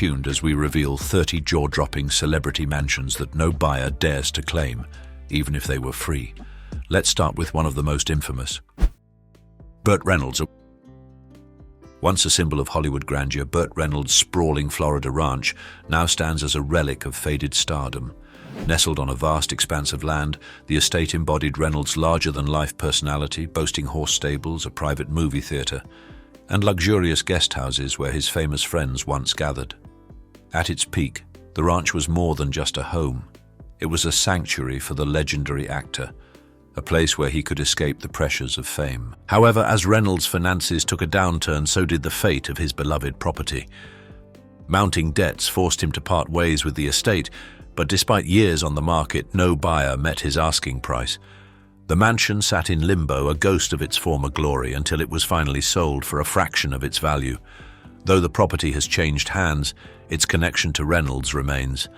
tuned as we reveal 30 jaw-dropping celebrity mansions that no buyer dares to claim, even if they were free. Let's start with one of the most infamous. Burt Reynolds. Once a symbol of Hollywood grandeur, Burt Reynolds' sprawling Florida ranch now stands as a relic of faded stardom. Nestled on a vast expanse of land, the estate embodied Reynolds' larger-than-life personality, boasting horse stables, a private movie theater, and luxurious guest houses where his famous friends once gathered. At its peak, the ranch was more than just a home. It was a sanctuary for the legendary actor, a place where he could escape the pressures of fame. However, as Reynolds' finances took a downturn, so did the fate of his beloved property. Mounting debts forced him to part ways with the estate, but despite years on the market, no buyer met his asking price. The mansion sat in limbo, a ghost of its former glory, until it was finally sold for a fraction of its value. Though the property has changed hands, its connection to Reynolds remains,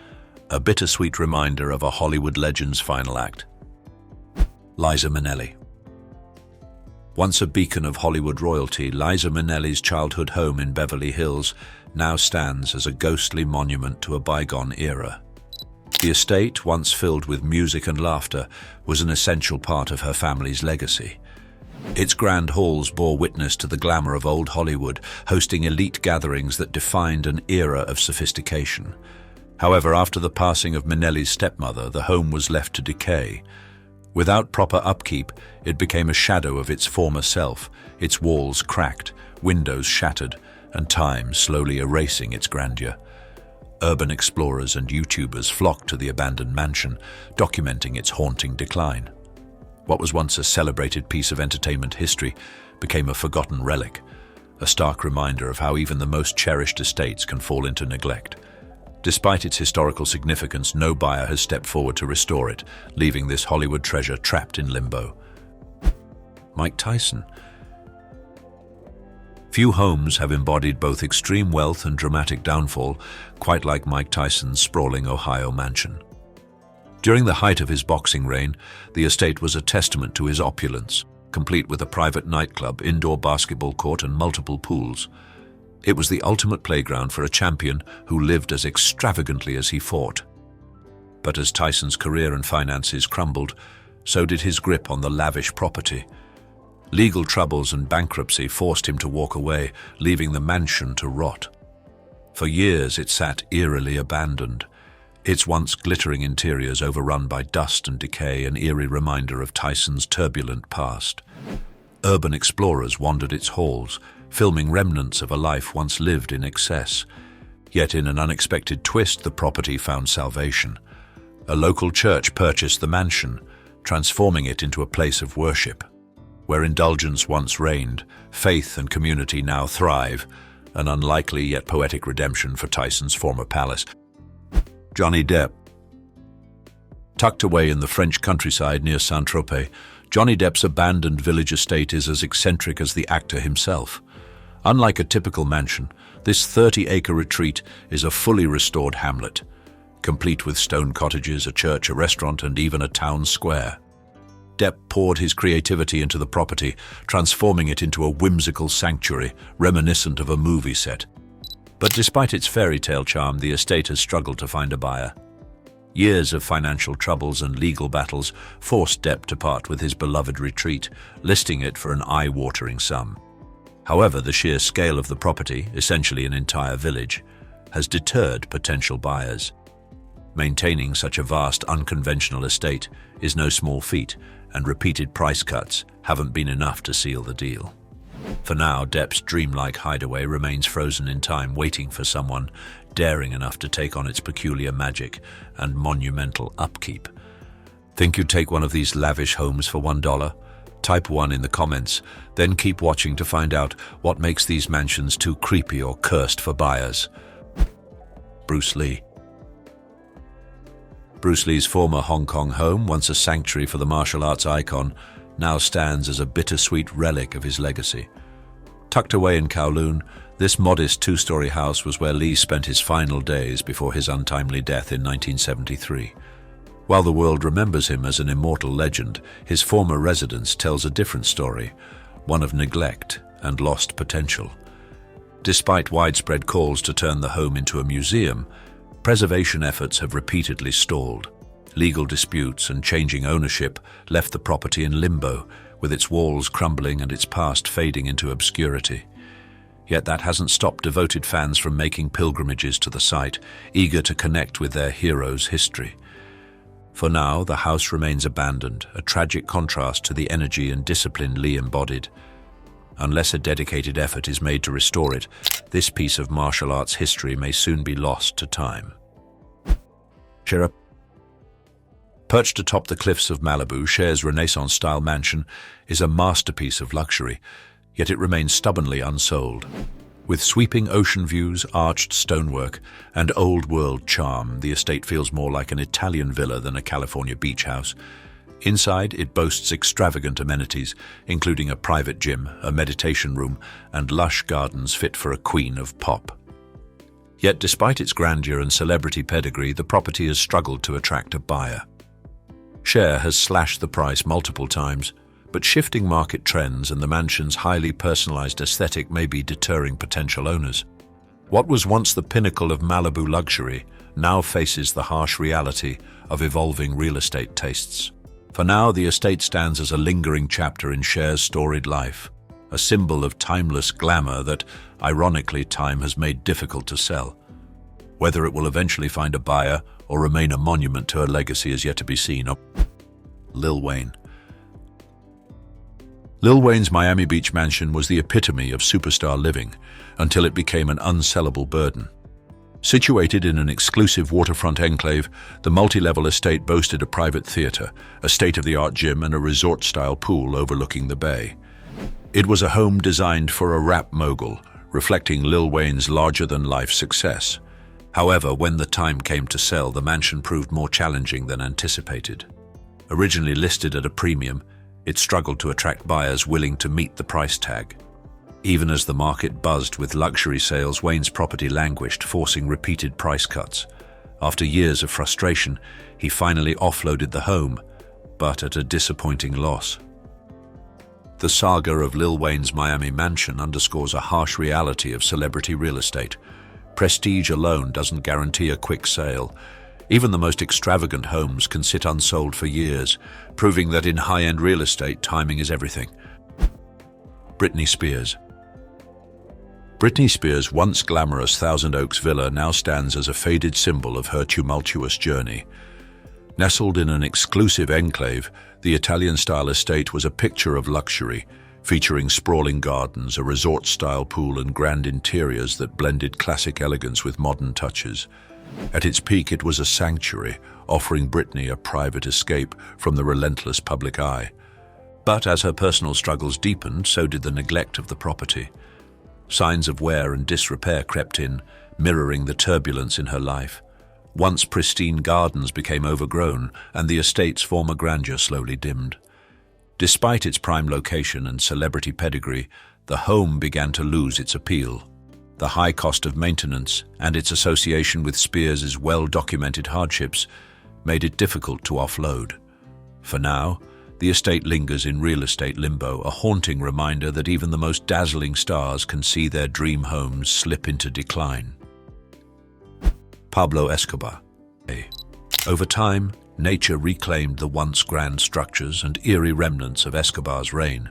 a bittersweet reminder of a Hollywood legend's final act. Liza Minnelli. Once a beacon of Hollywood royalty, Liza Minnelli's childhood home in Beverly Hills now stands as a ghostly monument to a bygone era. The estate, once filled with music and laughter, was an essential part of her family's legacy. Its grand halls bore witness to the glamour of old Hollywood, hosting elite gatherings that defined an era of sophistication. However, after the passing of Minnelli's stepmother, the home was left to decay. Without proper upkeep, it became a shadow of its former self, its walls cracked, windows shattered, and time slowly erasing its grandeur. Urban explorers and YouTubers flocked to the abandoned mansion, documenting its haunting decline. What was once a celebrated piece of entertainment history became a forgotten relic, a stark reminder of how even the most cherished estates can fall into neglect. Despite its historical significance, no buyer has stepped forward to restore it, leaving this Hollywood treasure trapped in limbo. Mike Tyson. Few homes have embodied both extreme wealth and dramatic downfall, quite like Mike Tyson's sprawling Ohio mansion. During the height of his boxing reign, the estate was a testament to his opulence, complete with a private nightclub, indoor basketball court, and multiple pools. It was the ultimate playground for a champion who lived as extravagantly as he fought. But as Tyson's career and finances crumbled, so did his grip on the lavish property. Legal troubles and bankruptcy forced him to walk away, leaving the mansion to rot. For years it sat eerily abandoned, its once glittering interiors overrun by dust and decay, an eerie reminder of Tyson's turbulent past. Urban explorers wandered its halls, filming remnants of a life once lived in excess. Yet in an unexpected twist, the property found salvation. A local church purchased the mansion, transforming it into a place of worship. Where indulgence once reigned, faith and community now thrive, an unlikely yet poetic redemption for Tyson's former palace. Johnny Depp. Tucked away in the French countryside near Saint-Tropez, Johnny Depp's abandoned village estate is as eccentric as the actor himself. Unlike a typical mansion, this 30-acre retreat is a fully restored hamlet, complete with stone cottages, a church, a restaurant, and even a town square. Depp poured his creativity into the property, transforming it into a whimsical sanctuary, reminiscent of a movie set. But despite its fairy tale charm, the estate has struggled to find a buyer. Years of financial troubles and legal battles forced Depp to part with his beloved retreat, listing it for an eye-watering sum. However, the sheer scale of the property, essentially an entire village, has deterred potential buyers. Maintaining such a vast, unconventional estate is no small feat, and repeated price cuts haven't been enough to seal the deal. For now, Depp's dreamlike hideaway remains frozen in time, waiting for someone daring enough to take on its peculiar magic and monumental upkeep. Think you'd take one of these lavish homes for $1? Type 1 in the comments, then keep watching to find out what makes these mansions too creepy or cursed for buyers. Bruce Lee. Bruce Lee's former Hong Kong home, once a sanctuary for the martial arts icon, now stands as a bittersweet relic of his legacy. Tucked away in Kowloon, this modest two-story house was where Lee spent his final days before his untimely death in 1973. While the world remembers him as an immortal legend, his former residence tells a different story, one of neglect and lost potential. Despite widespread calls to turn the home into a museum, preservation efforts have repeatedly stalled. Legal disputes and changing ownership left the property in limbo, with its walls crumbling and its past fading into obscurity. Yet that hasn't stopped devoted fans from making pilgrimages to the site, eager to connect with their hero's history. For now, the house remains abandoned, a tragic contrast to the energy and discipline Lee embodied. Unless a dedicated effort is made to restore it, this piece of martial arts history may soon be lost to time. Cher. Perched atop the cliffs of Malibu, Cher's Renaissance-style mansion is a masterpiece of luxury, yet it remains stubbornly unsold. With sweeping ocean views, arched stonework, and old-world charm, the estate feels more like an Italian villa than a California beach house. Inside, it boasts extravagant amenities, including a private gym, a meditation room, and lush gardens fit for a queen of pop. Yet despite its grandeur and celebrity pedigree, the property has struggled to attract a buyer. Cher has slashed the price multiple times, but shifting market trends and the mansion's highly personalized aesthetic may be deterring potential owners. What was once the pinnacle of Malibu luxury now faces the harsh reality of evolving real estate tastes. For now, the estate stands as a lingering chapter in Cher's storied life, a symbol of timeless glamour that, ironically, time has made difficult to sell. Whether it will eventually find a buyer or remain a monument to her legacy is yet to be seen. Lil Wayne. Lil Wayne's Miami Beach mansion was the epitome of superstar living until it became an unsellable burden. Situated in an exclusive waterfront enclave, the multi-level estate boasted a private theater, a state-of-the-art gym, and a resort-style pool overlooking the bay. It was a home designed for a rap mogul, reflecting Lil Wayne's larger-than-life success. However, when the time came to sell, the mansion proved more challenging than anticipated. Originally listed at a premium, it struggled to attract buyers willing to meet the price tag. Even as the market buzzed with luxury sales, Wayne's property languished, forcing repeated price cuts. After years of frustration, he finally offloaded the home, but at a disappointing loss. The saga of Lil Wayne's Miami mansion underscores a harsh reality of celebrity real estate. Prestige alone doesn't guarantee a quick sale. Even the most extravagant homes can sit unsold for years, proving that in high-end real estate, timing is everything. Britney Spears. Britney Spears' once glamorous Thousand Oaks villa now stands as a faded symbol of her tumultuous journey. Nestled in an exclusive enclave, the Italian-style estate was a picture of luxury, featuring sprawling gardens, a resort-style pool, and grand interiors that blended classic elegance with modern touches. At its peak, it was a sanctuary, offering Britney a private escape from the relentless public eye. But as her personal struggles deepened, so did the neglect of the property. Signs of wear and disrepair crept in, mirroring the turbulence in her life. Once pristine gardens became overgrown, and the estate's former grandeur slowly dimmed. Despite its prime location and celebrity pedigree, the home began to lose its appeal. The high cost of maintenance and its association with Spears' well-documented hardships made it difficult to offload. For now, the estate lingers in real estate limbo, a haunting reminder that even the most dazzling stars can see their dream homes slip into decline. Pablo Escobar. Over time, nature reclaimed the once grand structures and eerie remnants of Escobar's reign.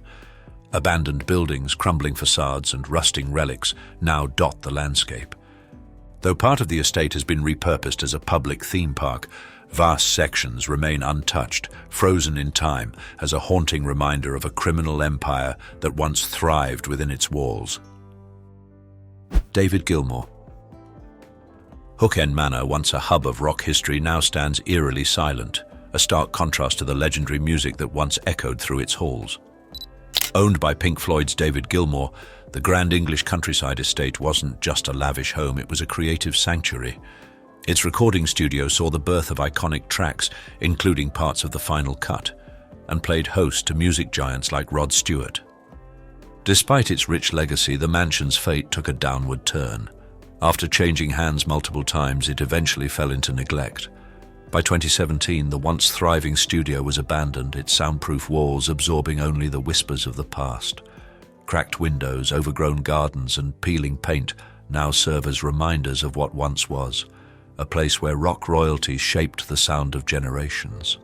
Abandoned buildings, crumbling facades, and rusting relics now dot the landscape. Though part of the estate has been repurposed as a public theme park, vast sections remain untouched, frozen in time as a haunting reminder of a criminal empire that once thrived within its walls. David Gilmour. Hook End Manor, once a hub of rock history, now stands eerily silent, a stark contrast to the legendary music that once echoed through its halls. Owned by Pink Floyd's David Gilmour, the grand English countryside estate wasn't just a lavish home, it was a creative sanctuary. Its recording studio saw the birth of iconic tracks, including parts of The Final Cut, and played host to music giants like Rod Stewart. Despite its rich legacy, the mansion's fate took a downward turn. After changing hands multiple times, it eventually fell into neglect. By 2017, the once thriving studio was abandoned, its soundproof walls absorbing only the whispers of the past. Cracked windows, overgrown gardens, and peeling paint now serve as reminders of what once was, a place where rock royalty shaped the sound of generations.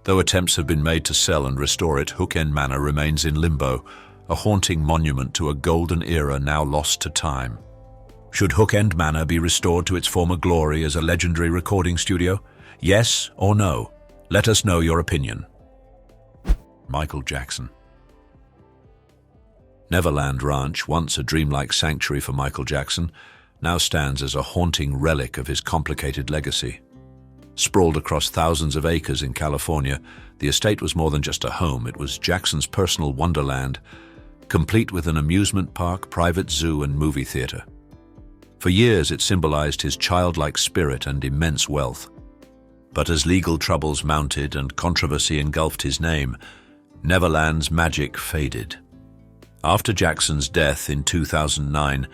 Though attempts have been made to sell and restore it, Hook End Manor remains in limbo, a haunting monument to a golden era now lost to time. Should Hook End Manor be restored to its former glory as a legendary recording studio? Yes or no? Let us know your opinion. Michael Jackson. Neverland Ranch, once a dreamlike sanctuary for Michael Jackson, now stands as a haunting relic of his complicated legacy. Sprawled across thousands of acres in California, the estate was more than just a home. It was Jackson's personal wonderland, complete with an amusement park, private zoo, and movie theater. For years, it symbolized his childlike spirit and immense wealth. But as legal troubles mounted and controversy engulfed his name, Neverland's magic faded. After Jackson's death in 2009,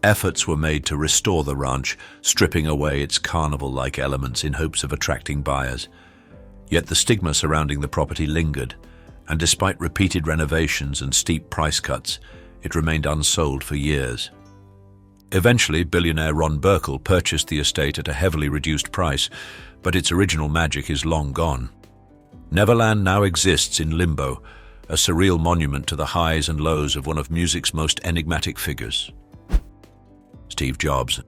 efforts were made to restore the ranch, stripping away its carnival-like elements in hopes of attracting buyers. Yet the stigma surrounding the property lingered, and despite repeated renovations and steep price cuts, it remained unsold for years. Eventually, billionaire Ron Burkle purchased the estate at a heavily reduced price, but its original magic is long gone. Neverland now exists in limbo, a surreal monument to the highs and lows of one of music's most enigmatic figures. Steve Jobs.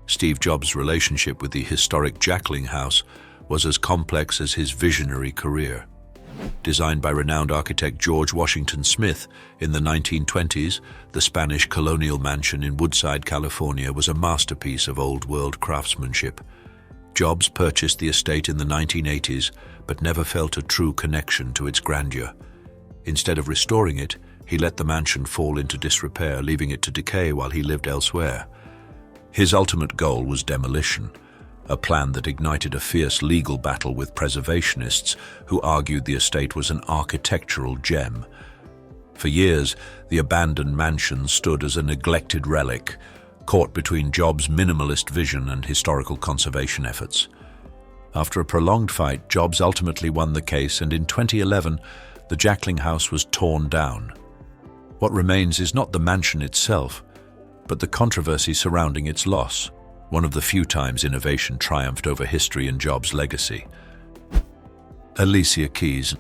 Steve Jobs' relationship with the historic Jackling house was as complex as his visionary career. Designed by renowned architect George Washington Smith in the 1920s, the Spanish colonial mansion in Woodside, California, was a masterpiece of old-world craftsmanship. Jobs purchased the estate in the 1980s, but never felt a true connection to its grandeur. Instead of restoring it, he let the mansion fall into disrepair, leaving it to decay while he lived elsewhere. His ultimate goal was demolition, a plan that ignited a fierce legal battle with preservationists who argued the estate was an architectural gem. For years, the abandoned mansion stood as a neglected relic, caught between Jobs' minimalist vision and historical conservation efforts. After a prolonged fight, Jobs ultimately won the case, and in 2011, the Jackling house was torn down. What remains is not the mansion itself, but the controversy surrounding its loss, one of the few times innovation triumphed over history and Jobs' legacy. Alicia Keys.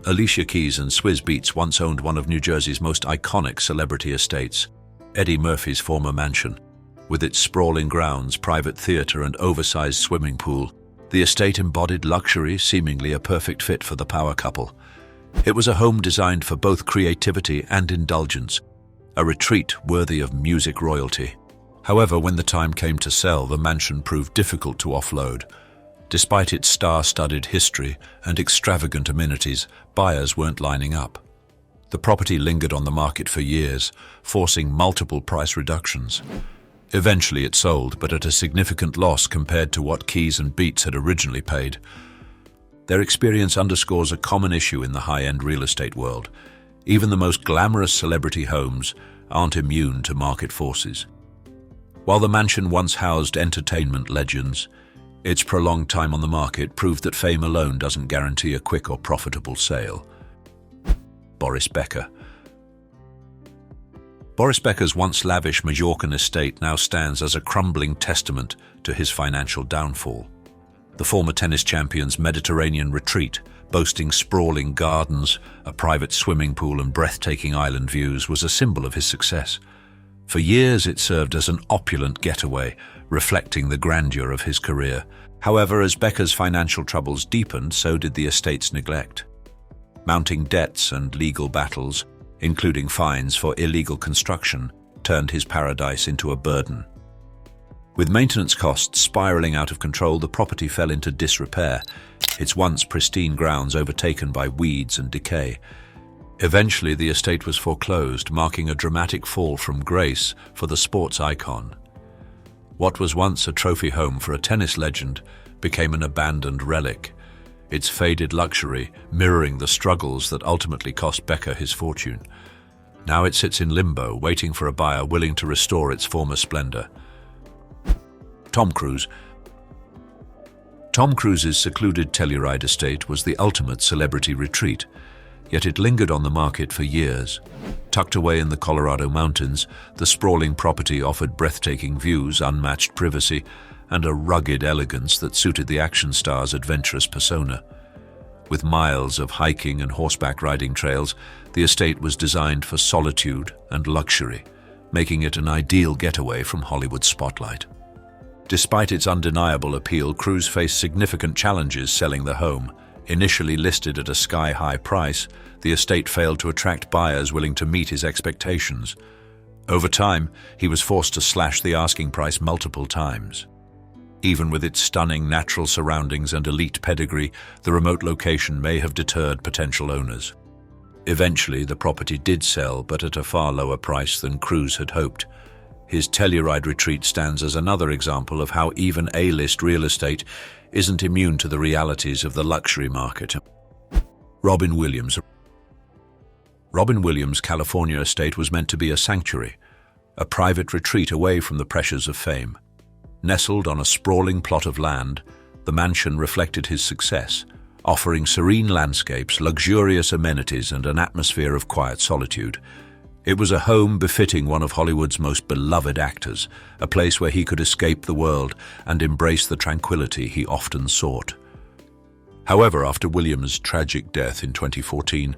Alicia Keys and Swizz Beatz once owned one of New Jersey's most iconic celebrity estates, Eddie Murphy's former mansion. With its sprawling grounds, private theater, and oversized swimming pool, the estate embodied luxury, seemingly a perfect fit for the power couple. It was a home designed for both creativity and indulgence, a retreat worthy of music royalty. However, when the time came to sell, the mansion proved difficult to offload. Despite its star-studded history and extravagant amenities, buyers weren't lining up. The property lingered on the market for years, forcing multiple price reductions. Eventually it sold, but at a significant loss compared to what Keys and Beatz had originally paid. Their experience underscores a common issue in the high-end real estate world. Even the most glamorous celebrity homes aren't immune to market forces. While the mansion once housed entertainment legends, its prolonged time on the market proved that fame alone doesn't guarantee a quick or profitable sale. Boris Becker. Boris Becker's once lavish Majorcan estate now stands as a crumbling testament to his financial downfall. The former tennis champion's Mediterranean retreat, boasting sprawling gardens, a private swimming pool, and breathtaking island views, was a symbol of his success. For years it served as an opulent getaway, reflecting the grandeur of his career. However, as Becker's financial troubles deepened, so did the estate's neglect. Mounting debts and legal battles, including fines for illegal construction, turned his paradise into a burden. With maintenance costs spiraling out of control, the property fell into disrepair, its once pristine grounds overtaken by weeds and decay. Eventually, the estate was foreclosed, marking a dramatic fall from grace for the sports icon. What was once a trophy home for a tennis legend became an abandoned relic, its faded luxury mirroring the struggles that ultimately cost Becker his fortune. Now it sits in limbo, waiting for a buyer willing to restore its former splendor. Tom Cruise. Tom Cruise's secluded Telluride estate was the ultimate celebrity retreat. Yet it lingered on the market for years. Tucked away in the Colorado mountains, the sprawling property offered breathtaking views, unmatched privacy, and a rugged elegance that suited the action star's adventurous persona. With miles of hiking and horseback riding trails, the estate was designed for solitude and luxury, making it an ideal getaway from Hollywood's spotlight. Despite its undeniable appeal, Cruz faced significant challenges selling the home. Initially listed at a sky-high price, the estate failed to attract buyers willing to meet his expectations. Over time, he was forced to slash the asking price multiple times. Even with its stunning natural surroundings and elite pedigree, the remote location may have deterred potential owners. Eventually, the property did sell, but at a far lower price than Cruz had hoped. His Telluride retreat stands as another example of how even A-list real estate isn't immune to the realities of the luxury market. Robin Williams' California estate was meant to be a sanctuary, a private retreat away from the pressures of fame. Nestled on a sprawling plot of land, the mansion reflected his success, offering serene landscapes, luxurious amenities, and an atmosphere of quiet solitude. It was a home befitting one of Hollywood's most beloved actors, a place where he could escape the world and embrace the tranquility he often sought. However, after Williams' tragic death in 2014,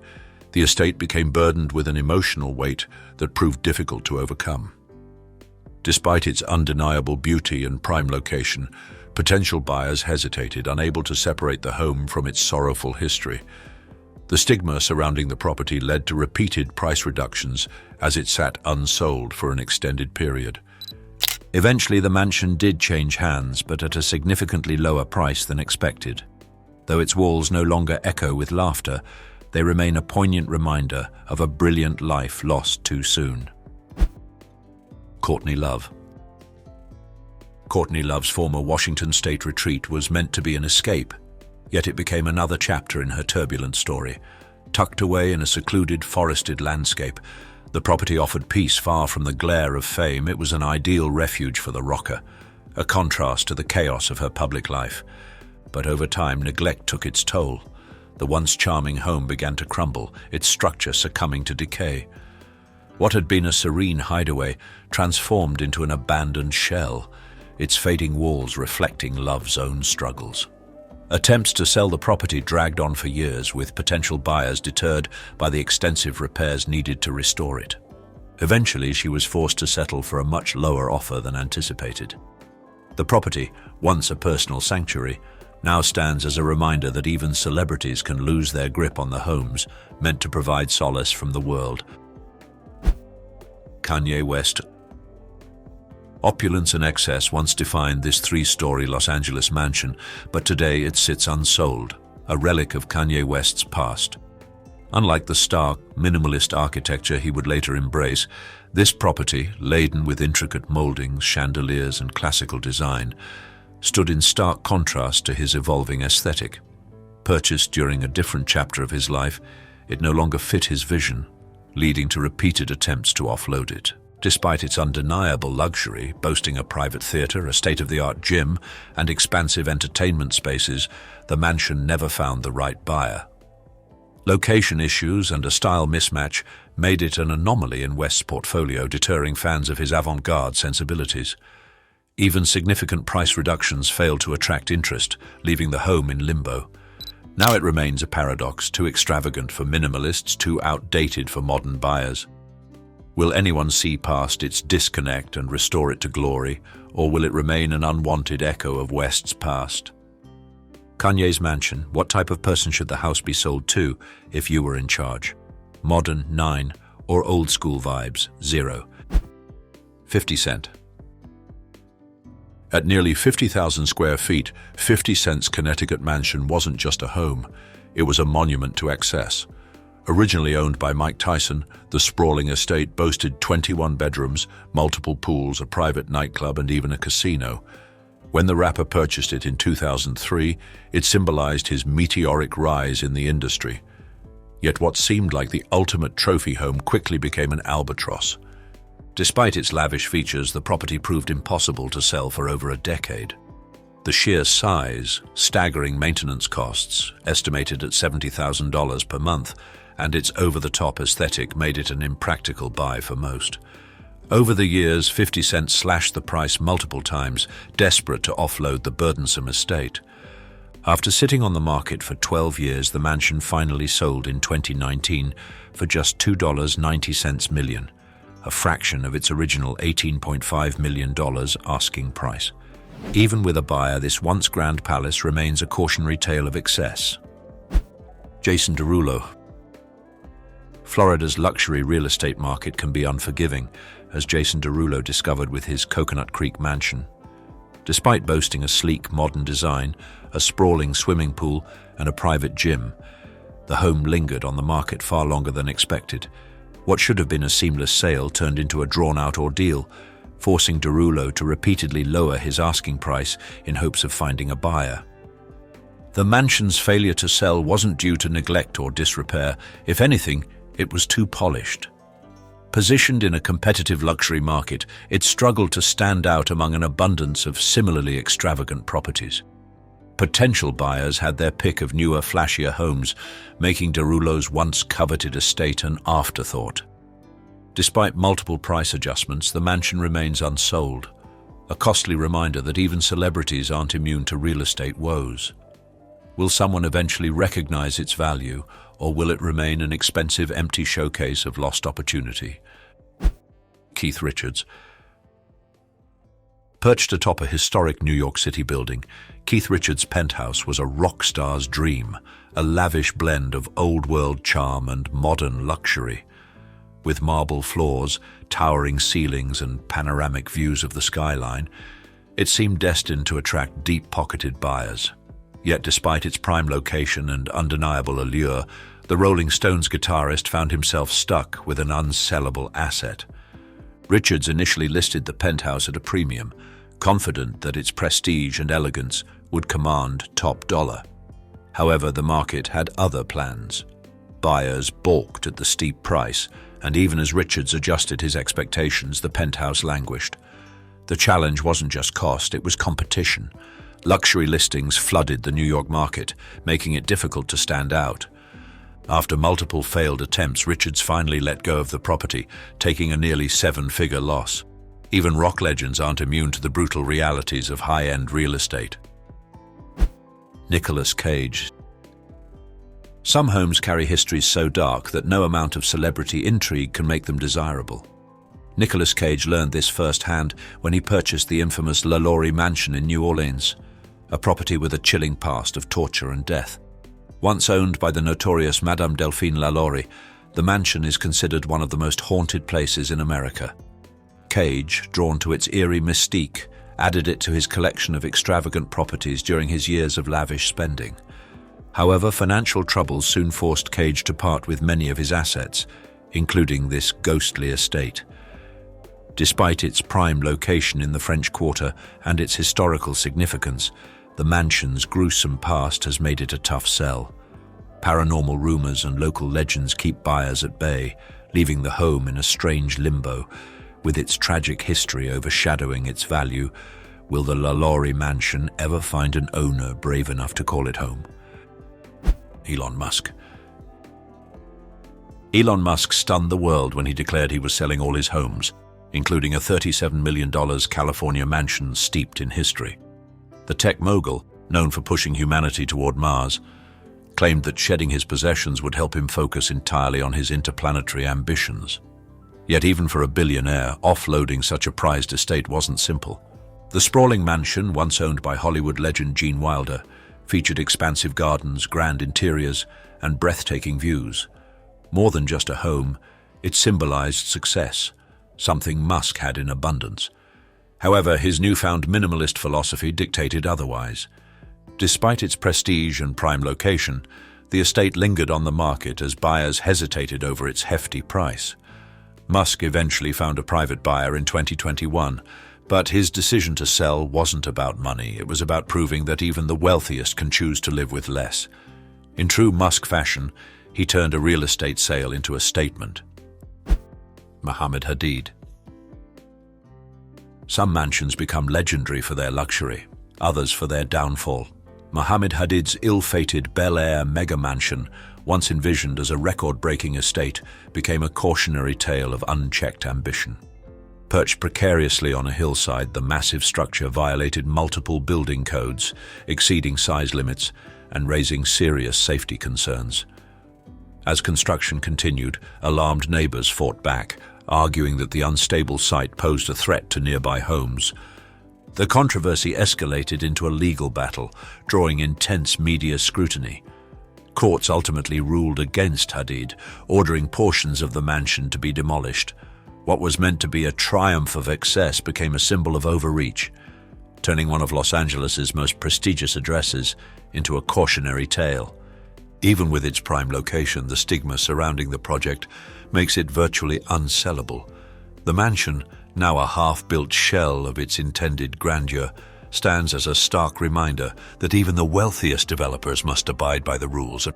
the estate became burdened with an emotional weight that proved difficult to overcome. Despite its undeniable beauty and prime location, potential buyers hesitated, unable to separate the home from its sorrowful history. The stigma surrounding the property led to repeated price reductions as it sat unsold for an extended period. Eventually, the mansion did change hands, but at a significantly lower price than expected. Though its walls no longer echo with laughter, they remain a poignant reminder of a brilliant life lost too soon. Courtney Love. Courtney Love's former Washington state retreat was meant to be an escape, yet it became another chapter in her turbulent story. Tucked away in a secluded, forested landscape, the property offered peace far from the glare of fame. It was an ideal refuge for the rocker, a contrast to the chaos of her public life. But over time, neglect took its toll. The once charming home began to crumble, its structure succumbing to decay. What had been a serene hideaway transformed into an abandoned shell, its fading walls reflecting Love's own struggles. Attempts to sell the property dragged on for years, with potential buyers deterred by the extensive repairs needed to restore it. Eventually, she was forced to settle for a much lower offer than anticipated. The property, once a personal sanctuary, now stands as a reminder that even celebrities can lose their grip on the homes meant to provide solace from the world. Kanye West. Opulence and excess once defined this three-story Los Angeles mansion, but today it sits unsold, a relic of Kanye West's past. Unlike the stark, minimalist architecture he would later embrace, this property, laden with intricate moldings, chandeliers, and classical design, stood in stark contrast to his evolving aesthetic. Purchased during a different chapter of his life, it no longer fit his vision, leading to repeated attempts to offload it. Despite its undeniable luxury, boasting a private theater, a state-of-the-art gym, and expansive entertainment spaces, the mansion never found the right buyer. Location issues and a style mismatch made it an anomaly in West's portfolio, deterring fans of his avant-garde sensibilities. Even significant price reductions failed to attract interest, leaving the home in limbo. Now it remains a paradox, too extravagant for minimalists, too outdated for modern buyers. Will anyone see past its disconnect and restore it to glory, or will it remain an unwanted echo of West's past? Kanye's mansion. What type of person should the house be sold to if you were in charge? Modern, 9, or old school vibes, 0. 50 Cent. At nearly 50,000 square feet, 50 Cent's Connecticut mansion wasn't just a home, it was a monument to excess. Originally owned by Mike Tyson, the sprawling estate boasted 21 bedrooms, multiple pools, a private nightclub, and even a casino. When the rapper purchased it in 2003, it symbolized his meteoric rise in the industry. Yet what seemed like the ultimate trophy home quickly became an albatross. Despite its lavish features, the property proved impossible to sell for over a decade. The sheer size, staggering maintenance costs, estimated at $70,000 per month, and its over-the-top aesthetic made it an impractical buy for most. Over the years, 50 Cent slashed the price multiple times, desperate to offload the burdensome estate. After sitting on the market for 12 years, the mansion finally sold in 2019 for just $2.90 million, a fraction of its original $18.5 million asking price. Even with a buyer, this once grand palace remains a cautionary tale of excess. Jason Derulo. Florida's luxury real estate market can be unforgiving, as Jason Derulo discovered with his Coconut Creek mansion. Despite boasting a sleek, modern design, a sprawling swimming pool, and a private gym, the home lingered on the market far longer than expected. What should have been a seamless sale turned into a drawn-out ordeal, forcing Derulo to repeatedly lower his asking price in hopes of finding a buyer. The mansion's failure to sell wasn't due to neglect or disrepair. If anything, it was too polished. Positioned in a competitive luxury market, it struggled to stand out among an abundance of similarly extravagant properties. Potential buyers had their pick of newer, flashier homes, making Derulo's once coveted estate an afterthought. Despite multiple price adjustments, the mansion remains unsold, a costly reminder that even celebrities aren't immune to real estate woes. Will someone eventually recognize its value, or will it remain an expensive, empty showcase of lost opportunity? Keith Richards. Perched atop a historic New York City building, Keith Richards' penthouse was a rock star's dream, a lavish blend of old-world charm and modern luxury. With marble floors, towering ceilings, and panoramic views of the skyline, it seemed destined to attract deep-pocketed buyers. Yet despite its prime location and undeniable allure, the Rolling Stones guitarist found himself stuck with an unsellable asset. Richards initially listed the penthouse at a premium, confident that its prestige and elegance would command top dollar. However, the market had other plans. Buyers balked at the steep price, and even as Richards adjusted his expectations, the penthouse languished. The challenge wasn't just cost, it was competition. Luxury listings flooded the New York market, making it difficult to stand out. After multiple failed attempts, Richards finally let go of the property, taking a nearly seven-figure loss. Even rock legends aren't immune to the brutal realities of high-end real estate. Nicolas Cage. Some homes carry histories so dark that no amount of celebrity intrigue can make them desirable. Nicolas Cage learned this firsthand when he purchased the infamous LaLaurie Mansion in New Orleans, a property with a chilling past of torture and death. Once owned by the notorious Madame Delphine LaLaurie, the mansion is considered one of the most haunted places in America. Cage, drawn to its eerie mystique, added it to his collection of extravagant properties during his years of lavish spending. However, financial troubles soon forced Cage to part with many of his assets, including this ghostly estate. Despite its prime location in the French Quarter and its historical significance, the mansion's gruesome past has made it a tough sell. Paranormal rumors and local legends keep buyers at bay, leaving the home in a strange limbo. With its tragic history overshadowing its value, will the LaLaurie Mansion ever find an owner brave enough to call it home? Elon Musk. Elon Musk stunned the world when he declared he was selling all his homes, including a $37 million California mansion steeped in history. The tech mogul, known for pushing humanity toward Mars, claimed that shedding his possessions would help him focus entirely on his interplanetary ambitions. Yet even for a billionaire, offloading such a prized estate wasn't simple. The sprawling mansion, once owned by Hollywood legend Gene Wilder, featured expansive gardens, grand interiors, and breathtaking views. More than just a home, it symbolized success, something Musk had in abundance. However, his newfound minimalist philosophy dictated otherwise. Despite its prestige and prime location, the estate lingered on the market as buyers hesitated over its hefty price. Musk eventually found a private buyer in 2021, but his decision to sell wasn't about money. It was about proving that even the wealthiest can choose to live with less. In true Musk fashion, he turned a real estate sale into a statement. Mohamed Hadid. Some mansions become legendary for their luxury, others for their downfall. Mohamed Hadid's ill-fated Bel Air megamansion, once envisioned as a record-breaking estate, became a cautionary tale of unchecked ambition. Perched precariously on a hillside, the massive structure violated multiple building codes, exceeding size limits and raising serious safety concerns. As construction continued, alarmed neighbors fought back, arguing that the unstable site posed a threat to nearby homes. The controversy escalated into a legal battle, drawing intense media scrutiny. Courts ultimately ruled against Hadid, ordering portions of the mansion to be demolished. What was meant to be a triumph of excess became a symbol of overreach, turning one of Los Angeles's most prestigious addresses into a cautionary tale. Even with its prime location, the stigma surrounding the project makes it virtually unsellable. The mansion, now a half-built shell of its intended grandeur, stands as a stark reminder that even the wealthiest developers must abide by the rules.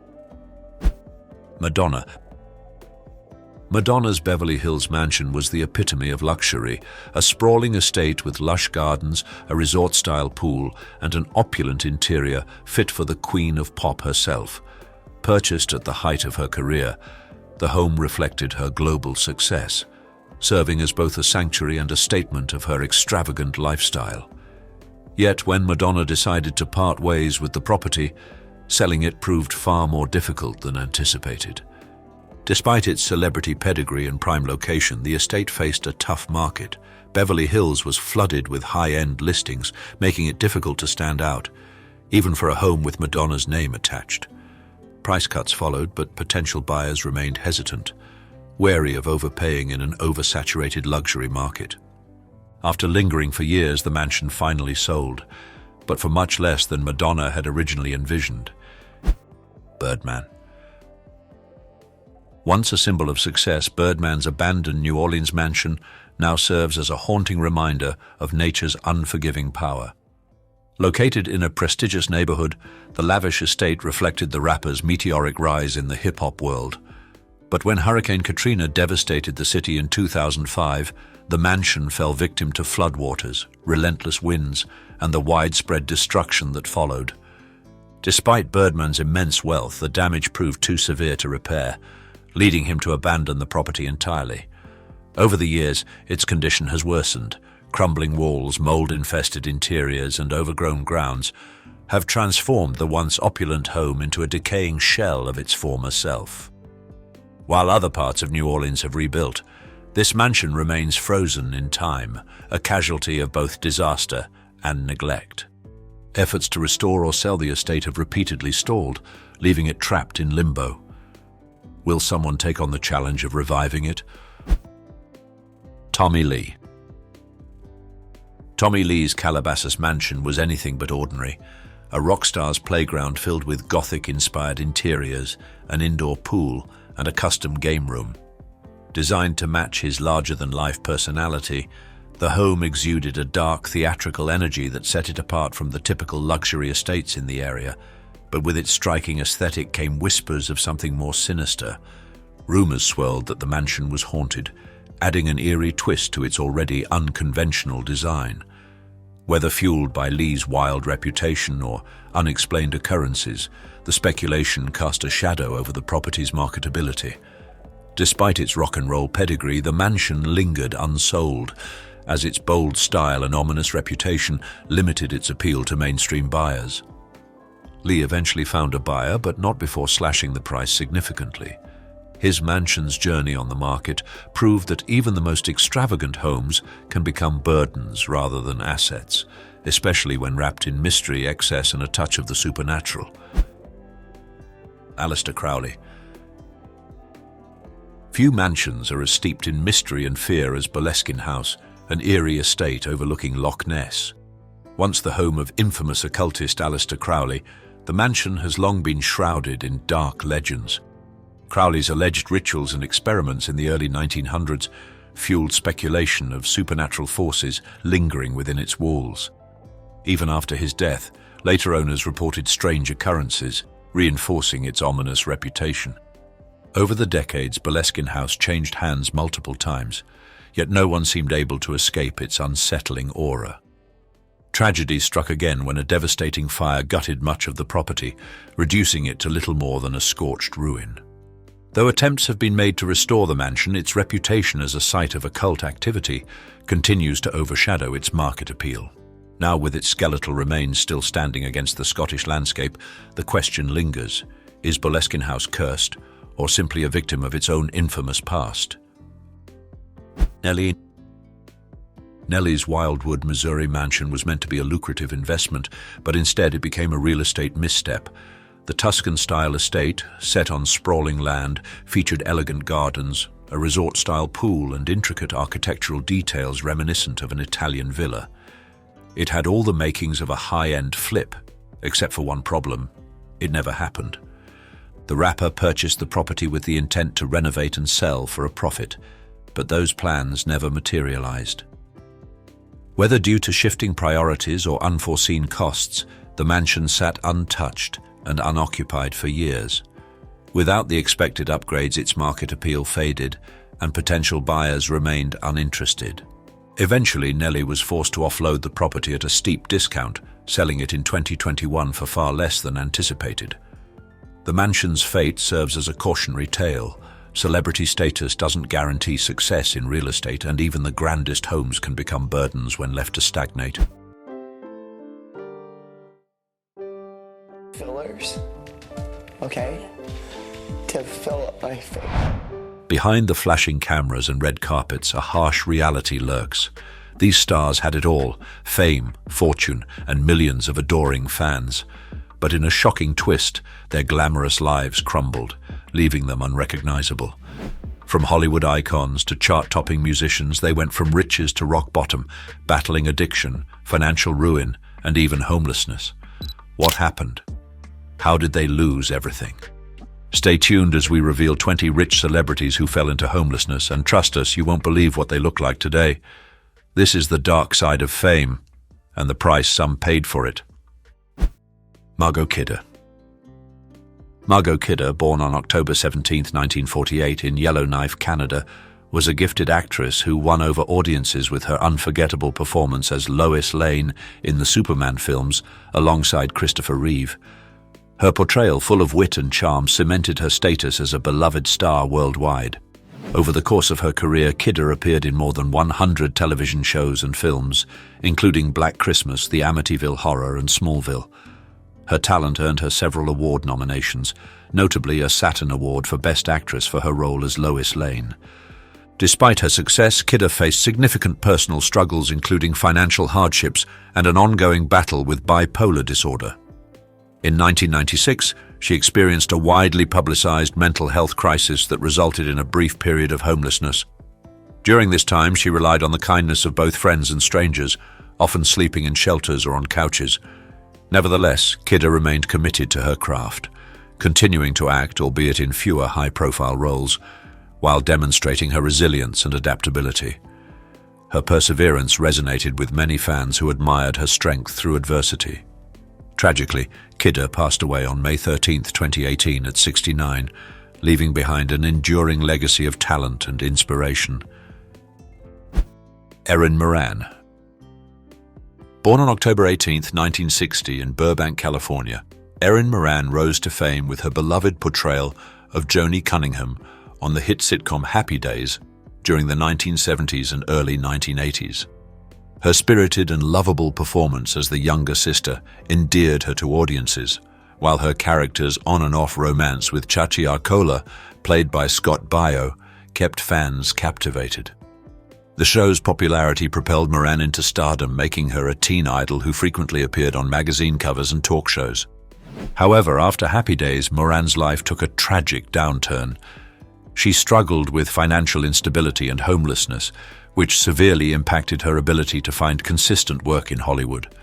Madonna's Beverly Hills mansion was the epitome of luxury, a sprawling estate with lush gardens, a resort-style pool, and an opulent interior fit for the queen of pop herself. Purchased at the height of her career, the home reflected her global success, serving as both a sanctuary and a statement of her extravagant lifestyle. Yet when Madonna decided to part ways with the property, selling it proved far more difficult than anticipated. Despite its celebrity pedigree and prime location, the estate faced a tough market. Beverly Hills was flooded with high-end listings, making it difficult to stand out, even for a home with Madonna's name attached. Price cuts followed, but potential buyers remained hesitant, wary of overpaying in an oversaturated luxury market. After lingering for years, the mansion finally sold, but for much less than Madonna had originally envisioned. Birdman. Once a symbol of success, Birdman's abandoned New Orleans mansion now serves as a haunting reminder of nature's unforgiving power. Located in a prestigious neighborhood, the lavish estate reflected the rapper's meteoric rise in the hip-hop world. But when Hurricane Katrina devastated the city in 2005, the mansion fell victim to floodwaters, relentless winds, and the widespread destruction that followed. Despite Birdman's immense wealth, the damage proved too severe to repair, leading him to abandon the property entirely. Over the years, its condition has worsened. Crumbling walls, mold-infested interiors, and overgrown grounds have transformed the once opulent home into a decaying shell of its former self. While other parts of New Orleans have rebuilt, this mansion remains frozen in time, a casualty of both disaster and neglect. Efforts to restore or sell the estate have repeatedly stalled, leaving it trapped in limbo. Will someone take on the challenge of reviving it? Tommy Lee. Tommy Lee's Calabasas mansion was anything but ordinary. A rock star's playground filled with Gothic-inspired interiors, an indoor pool, and a custom game room. Designed to match his larger-than-life personality, the home exuded a dark, theatrical energy that set it apart from the typical luxury estates in the area. But with its striking aesthetic came whispers of something more sinister. Rumors swirled that the mansion was haunted, adding an eerie twist to its already unconventional design. Whether fueled by Lee's wild reputation or unexplained occurrences, the speculation cast a shadow over the property's marketability. Despite its rock and roll pedigree, the mansion lingered unsold, as its bold style and ominous reputation limited its appeal to mainstream buyers. Lee eventually found a buyer, but not before slashing the price significantly. His mansion's journey on the market proved that even the most extravagant homes can become burdens rather than assets, especially when wrapped in mystery, excess, and a touch of the supernatural. Aleister Crowley. Few mansions are as steeped in mystery and fear as Boleskine House, an eerie estate overlooking Loch Ness. Once the home of infamous occultist Aleister Crowley, the mansion has long been shrouded in dark legends. Crowley's alleged rituals and experiments in the early 1900s fueled speculation of supernatural forces lingering within its walls. Even after his death, later owners reported strange occurrences, reinforcing its ominous reputation. Over the decades, Boleskine House changed hands multiple times, yet no one seemed able to escape its unsettling aura. Tragedy struck again when a devastating fire gutted much of the property, reducing it to little more than a scorched ruin. Though attempts have been made to restore the mansion, its reputation as a site of occult activity continues to overshadow its market appeal. Now, with its skeletal remains still standing against the Scottish landscape, the question lingers: is Boleskine House cursed, or simply a victim of its own infamous past? Nellie's Wildwood, Missouri mansion was meant to be a lucrative investment, but instead it became a real estate misstep. The Tuscan-style estate, set on sprawling land, featured elegant gardens, a resort-style pool, and intricate architectural details reminiscent of an Italian villa. It had all the makings of a high-end flip, except for one problem: it never happened. The rapper purchased the property with the intent to renovate and sell for a profit, but those plans never materialized. Whether due to shifting priorities or unforeseen costs, the mansion sat untouched and unoccupied for years. Without the expected upgrades, its market appeal faded, and potential buyers remained uninterested. Eventually, Nellie was forced to offload the property at a steep discount, selling it in 2021 for far less than anticipated. The mansion's fate serves as a cautionary tale. Celebrity status doesn't guarantee success in real estate, and even the grandest homes can become burdens when left to stagnate. Fillers, okay, to fill up my face. Behind the flashing cameras and red carpets, a harsh reality lurks. These stars had it all: fame, fortune, and millions of adoring fans. But in a shocking twist, their glamorous lives crumbled, leaving them unrecognizable. From Hollywood icons to chart-topping musicians, they went from riches to rock bottom, battling addiction, financial ruin, and even homelessness. What happened? How did they lose everything? Stay tuned as we reveal 20 rich celebrities who fell into homelessness, and trust us, you won't believe what they look like today. This is the dark side of fame, and the price some paid for it. Margot Kidder. Margot Kidder, born on October 17, 1948 in Yellowknife, Canada, was a gifted actress who won over audiences with her unforgettable performance as Lois Lane in the Superman films alongside Christopher Reeve. Her portrayal, full of wit and charm, cemented her status as a beloved star worldwide. Over the course of her career, Kidder appeared in more than 100 television shows and films, including Black Christmas, The Amityville Horror, and Smallville. Her talent earned her several award nominations, notably a Saturn Award for Best Actress for her role as Lois Lane. Despite her success, Kidder faced significant personal struggles, including financial hardships and an ongoing battle with bipolar disorder. In 1996, she experienced a widely publicized mental health crisis that resulted in a brief period of homelessness. During this time, she relied on the kindness of both friends and strangers, often sleeping in shelters or on couches. Nevertheless, Kidder remained committed to her craft, continuing to act, albeit in fewer high-profile roles, while demonstrating her resilience and adaptability. Her perseverance resonated with many fans who admired her strength through adversity. Tragically, Kidder passed away on May 13, 2018 at 69, leaving behind an enduring legacy of talent and inspiration. Erin Moran. Born on October 18, 1960 in Burbank, California, Erin Moran rose to fame with her beloved portrayal of Joni Cunningham on the hit sitcom Happy Days during the 1970s and early 1980s. Her spirited and lovable performance as the younger sister endeared her to audiences, while her character's on and off romance with Chachi Arcola, played by Scott Baio, kept fans captivated. The show's popularity propelled Moran into stardom, making her a teen idol who frequently appeared on magazine covers and talk shows. However, after Happy Days, Moran's life took a tragic downturn. She struggled with financial instability and homelessness, which severely impacted her ability to find consistent work in Hollywood.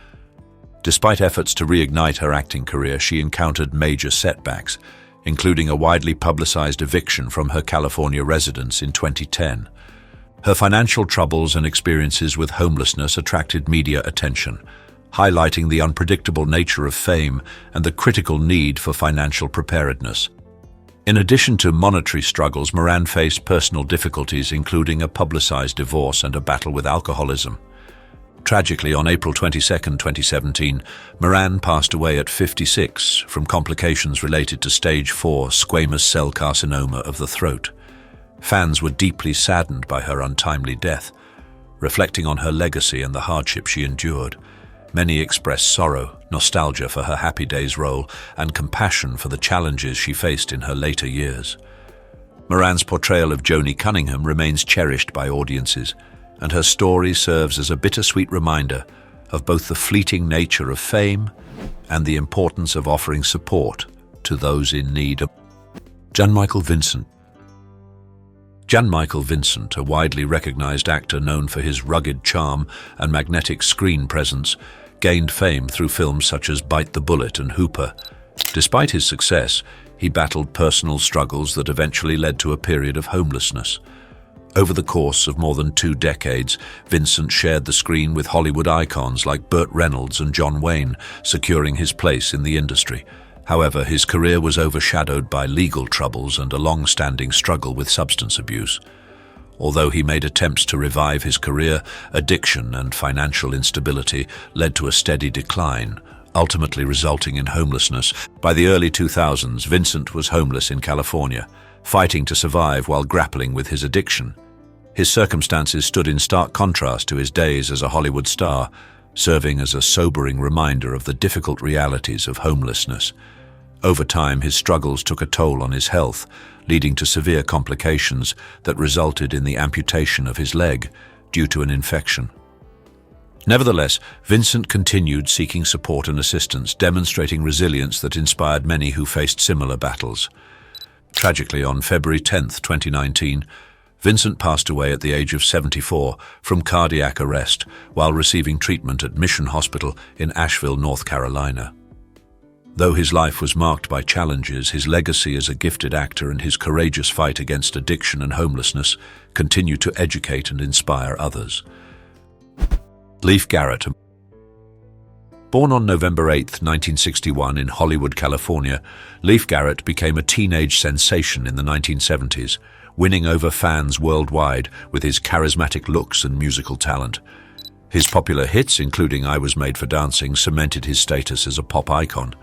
Despite efforts to reignite her acting career, she encountered major setbacks, including a widely publicized eviction from her California residence in 2010. Her financial troubles and experiences with homelessness attracted media attention, highlighting the unpredictable nature of fame and the critical need for financial preparedness. In addition to monetary struggles, Moran faced personal difficulties, including a publicized divorce and a battle with alcoholism. Tragically, on April 22, 2017, Moran passed away at 56 from complications related to stage 4 squamous cell carcinoma of the throat. Fans were deeply saddened by her untimely death. Reflecting on her legacy and the hardship she endured, many expressed sorrow, nostalgia for her Happy Days role, and compassion for the challenges she faced in her later years. Moran's portrayal of Joni Cunningham remains cherished by audiences, and her story serves as a bittersweet reminder of both the fleeting nature of fame and the importance of offering support to those in need. Jan Michael Vincent. Jan Michael Vincent, a widely recognized actor known for his rugged charm and magnetic screen presence, gained fame through films such as Bite the Bullet and Hooper. Despite his success, he battled personal struggles that eventually led to a period of homelessness. Over the course of more than 2 decades, Vincent shared the screen with Hollywood icons like Burt Reynolds and John Wayne, securing his place in the industry. However, his career was overshadowed by legal troubles and a long-standing struggle with substance abuse. Although he made attempts to revive his career, addiction and financial instability led to a steady decline, ultimately resulting in homelessness. By the early 2000s, Vincent was homeless in California, fighting to survive while grappling with his addiction. His circumstances stood in stark contrast to his days as a Hollywood star, serving as a sobering reminder of the difficult realities of homelessness. Over time, his struggles took a toll on his health, leading to severe complications that resulted in the amputation of his leg due to an infection. Nevertheless, Vincent continued seeking support and assistance, demonstrating resilience that inspired many who faced similar battles. Tragically, on February 10, 2019, Vincent passed away at the age of 74 from cardiac arrest while receiving treatment at Mission Hospital in Asheville, North Carolina. Though his life was marked by challenges, his legacy as a gifted actor and his courageous fight against addiction and homelessness continue to educate and inspire others. Leif Garrett. Born on November 8, 1961 in Hollywood, California, Leif Garrett became a teenage sensation in the 1970s, winning over fans worldwide with his charismatic looks and musical talent. His popular hits, including I Was Made for Dancing, cemented his status as a pop icon.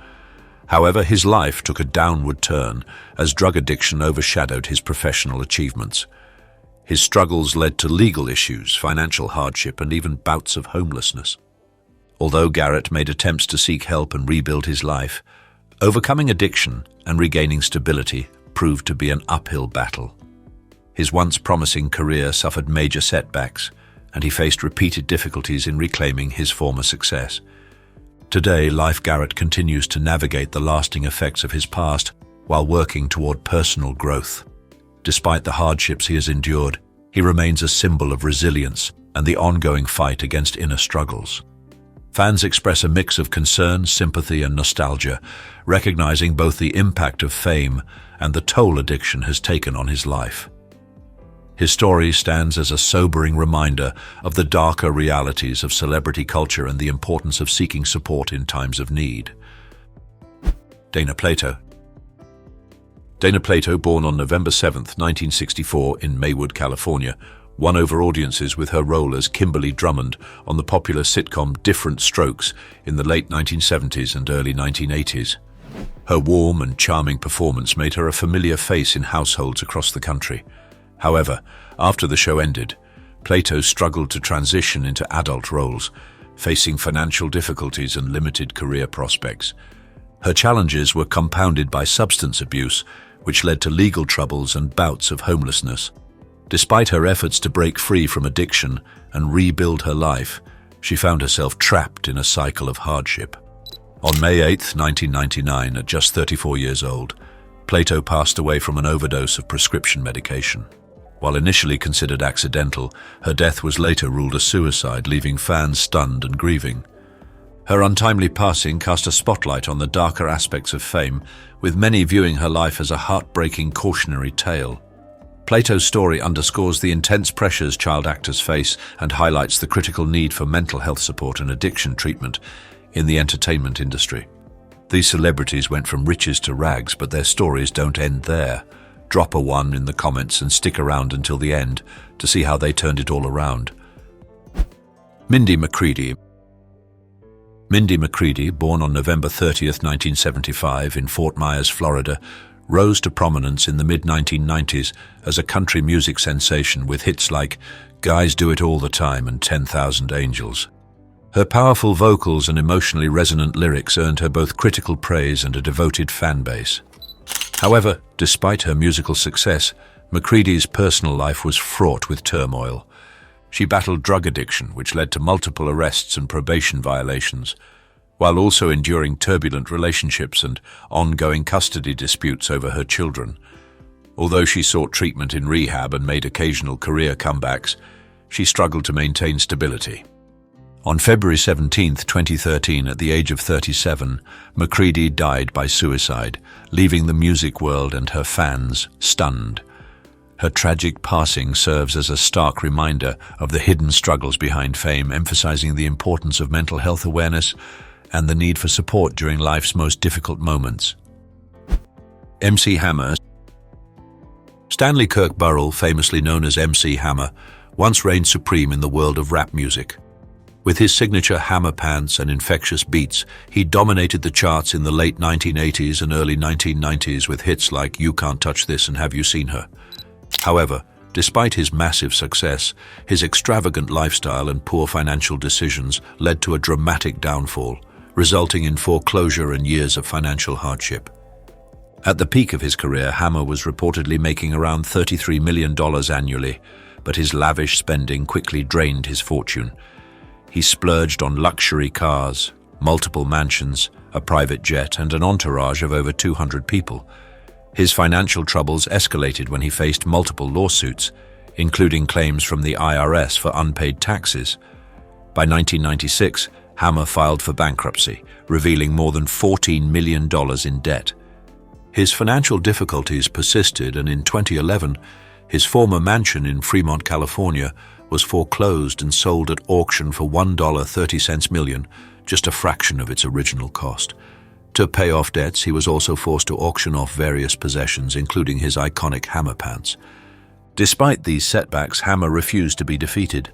However, his life took a downward turn as drug addiction overshadowed his professional achievements. His struggles led to legal issues, financial hardship, and even bouts of homelessness. Although Garrett made attempts to seek help and rebuild his life, overcoming addiction and regaining stability proved to be an uphill battle. His once promising career suffered major setbacks, and he faced repeated difficulties in reclaiming his former success. Today, Leif Garrett continues to navigate the lasting effects of his past while working toward personal growth. Despite the hardships he has endured, he remains a symbol of resilience and the ongoing fight against inner struggles. Fans express a mix of concern, sympathy, and nostalgia, recognizing both the impact of fame and the toll addiction has taken on his life. His story stands as a sobering reminder of the darker realities of celebrity culture and the importance of seeking support in times of need. Dana Plato. Dana Plato, born on November 7, 1964 in Maywood, California, won over audiences with her role as Kimberly Drummond on the popular sitcom Different Strokes in the late 1970s and early 1980s. Her warm and charming performance made her a familiar face in households across the country. However, after the show ended, Plato struggled to transition into adult roles, facing financial difficulties and limited career prospects. Her challenges were compounded by substance abuse, which led to legal troubles and bouts of homelessness. Despite her efforts to break free from addiction and rebuild her life, she found herself trapped in a cycle of hardship. On May 8, 1999, at just 34 years old, Plato passed away from an overdose of prescription medication. While initially considered accidental, her death was later ruled a suicide, leaving fans stunned and grieving. Her untimely passing cast a spotlight on the darker aspects of fame, with many viewing her life as a heartbreaking cautionary tale. Plato's story underscores the intense pressures child actors face and highlights the critical need for mental health support and addiction treatment in the entertainment industry. These celebrities went from riches to rags, but their stories don't end there. Drop a 1 in the comments and stick around until the end to see how they turned it all around. Mindy McCready. Mindy McCready, born on November 30th, 1975 in Fort Myers, Florida, rose to prominence in the mid-1990s as a country music sensation with hits like Guys Do It All the Time and 10,000 Angels. Her powerful vocals and emotionally resonant lyrics earned her both critical praise and a devoted fan base. However, despite her musical success, McCready's personal life was fraught with turmoil. She battled drug addiction, which led to multiple arrests and probation violations, while also enduring turbulent relationships and ongoing custody disputes over her children. Although she sought treatment in rehab and made occasional career comebacks, she struggled to maintain stability. On February 17, 2013, at the age of 37, McCready died by suicide, leaving the music world and her fans stunned. Her tragic passing serves as a stark reminder of the hidden struggles behind fame, emphasizing the importance of mental health awareness and the need for support during life's most difficult moments. MC Hammer. Stanley Kirk Burrell, famously known as MC Hammer, once reigned supreme in the world of rap music. With his signature hammer pants and infectious beats, he dominated the charts in the late 1980s and early 1990s with hits like You Can't Touch This and Have You Seen Her? However, despite his massive success, his extravagant lifestyle and poor financial decisions led to a dramatic downfall, resulting in foreclosure and years of financial hardship. At the peak of his career, Hammer was reportedly making around $33 million annually, but his lavish spending quickly drained his fortune. He splurged on luxury cars, multiple mansions, a private jet, and an entourage of over 200 people. His financial troubles escalated when he faced multiple lawsuits, including claims from the IRS for unpaid taxes. By 1996, Hammer filed for bankruptcy, revealing more than $14 million in debt. His financial difficulties persisted, and in 2011, his former mansion in Fremont, California, was foreclosed and sold at auction for $1.30 million, just a fraction of its original cost. To pay off debts, he was also forced to auction off various possessions, including his iconic hammer pants. Despite these setbacks, Hammer refused to be defeated.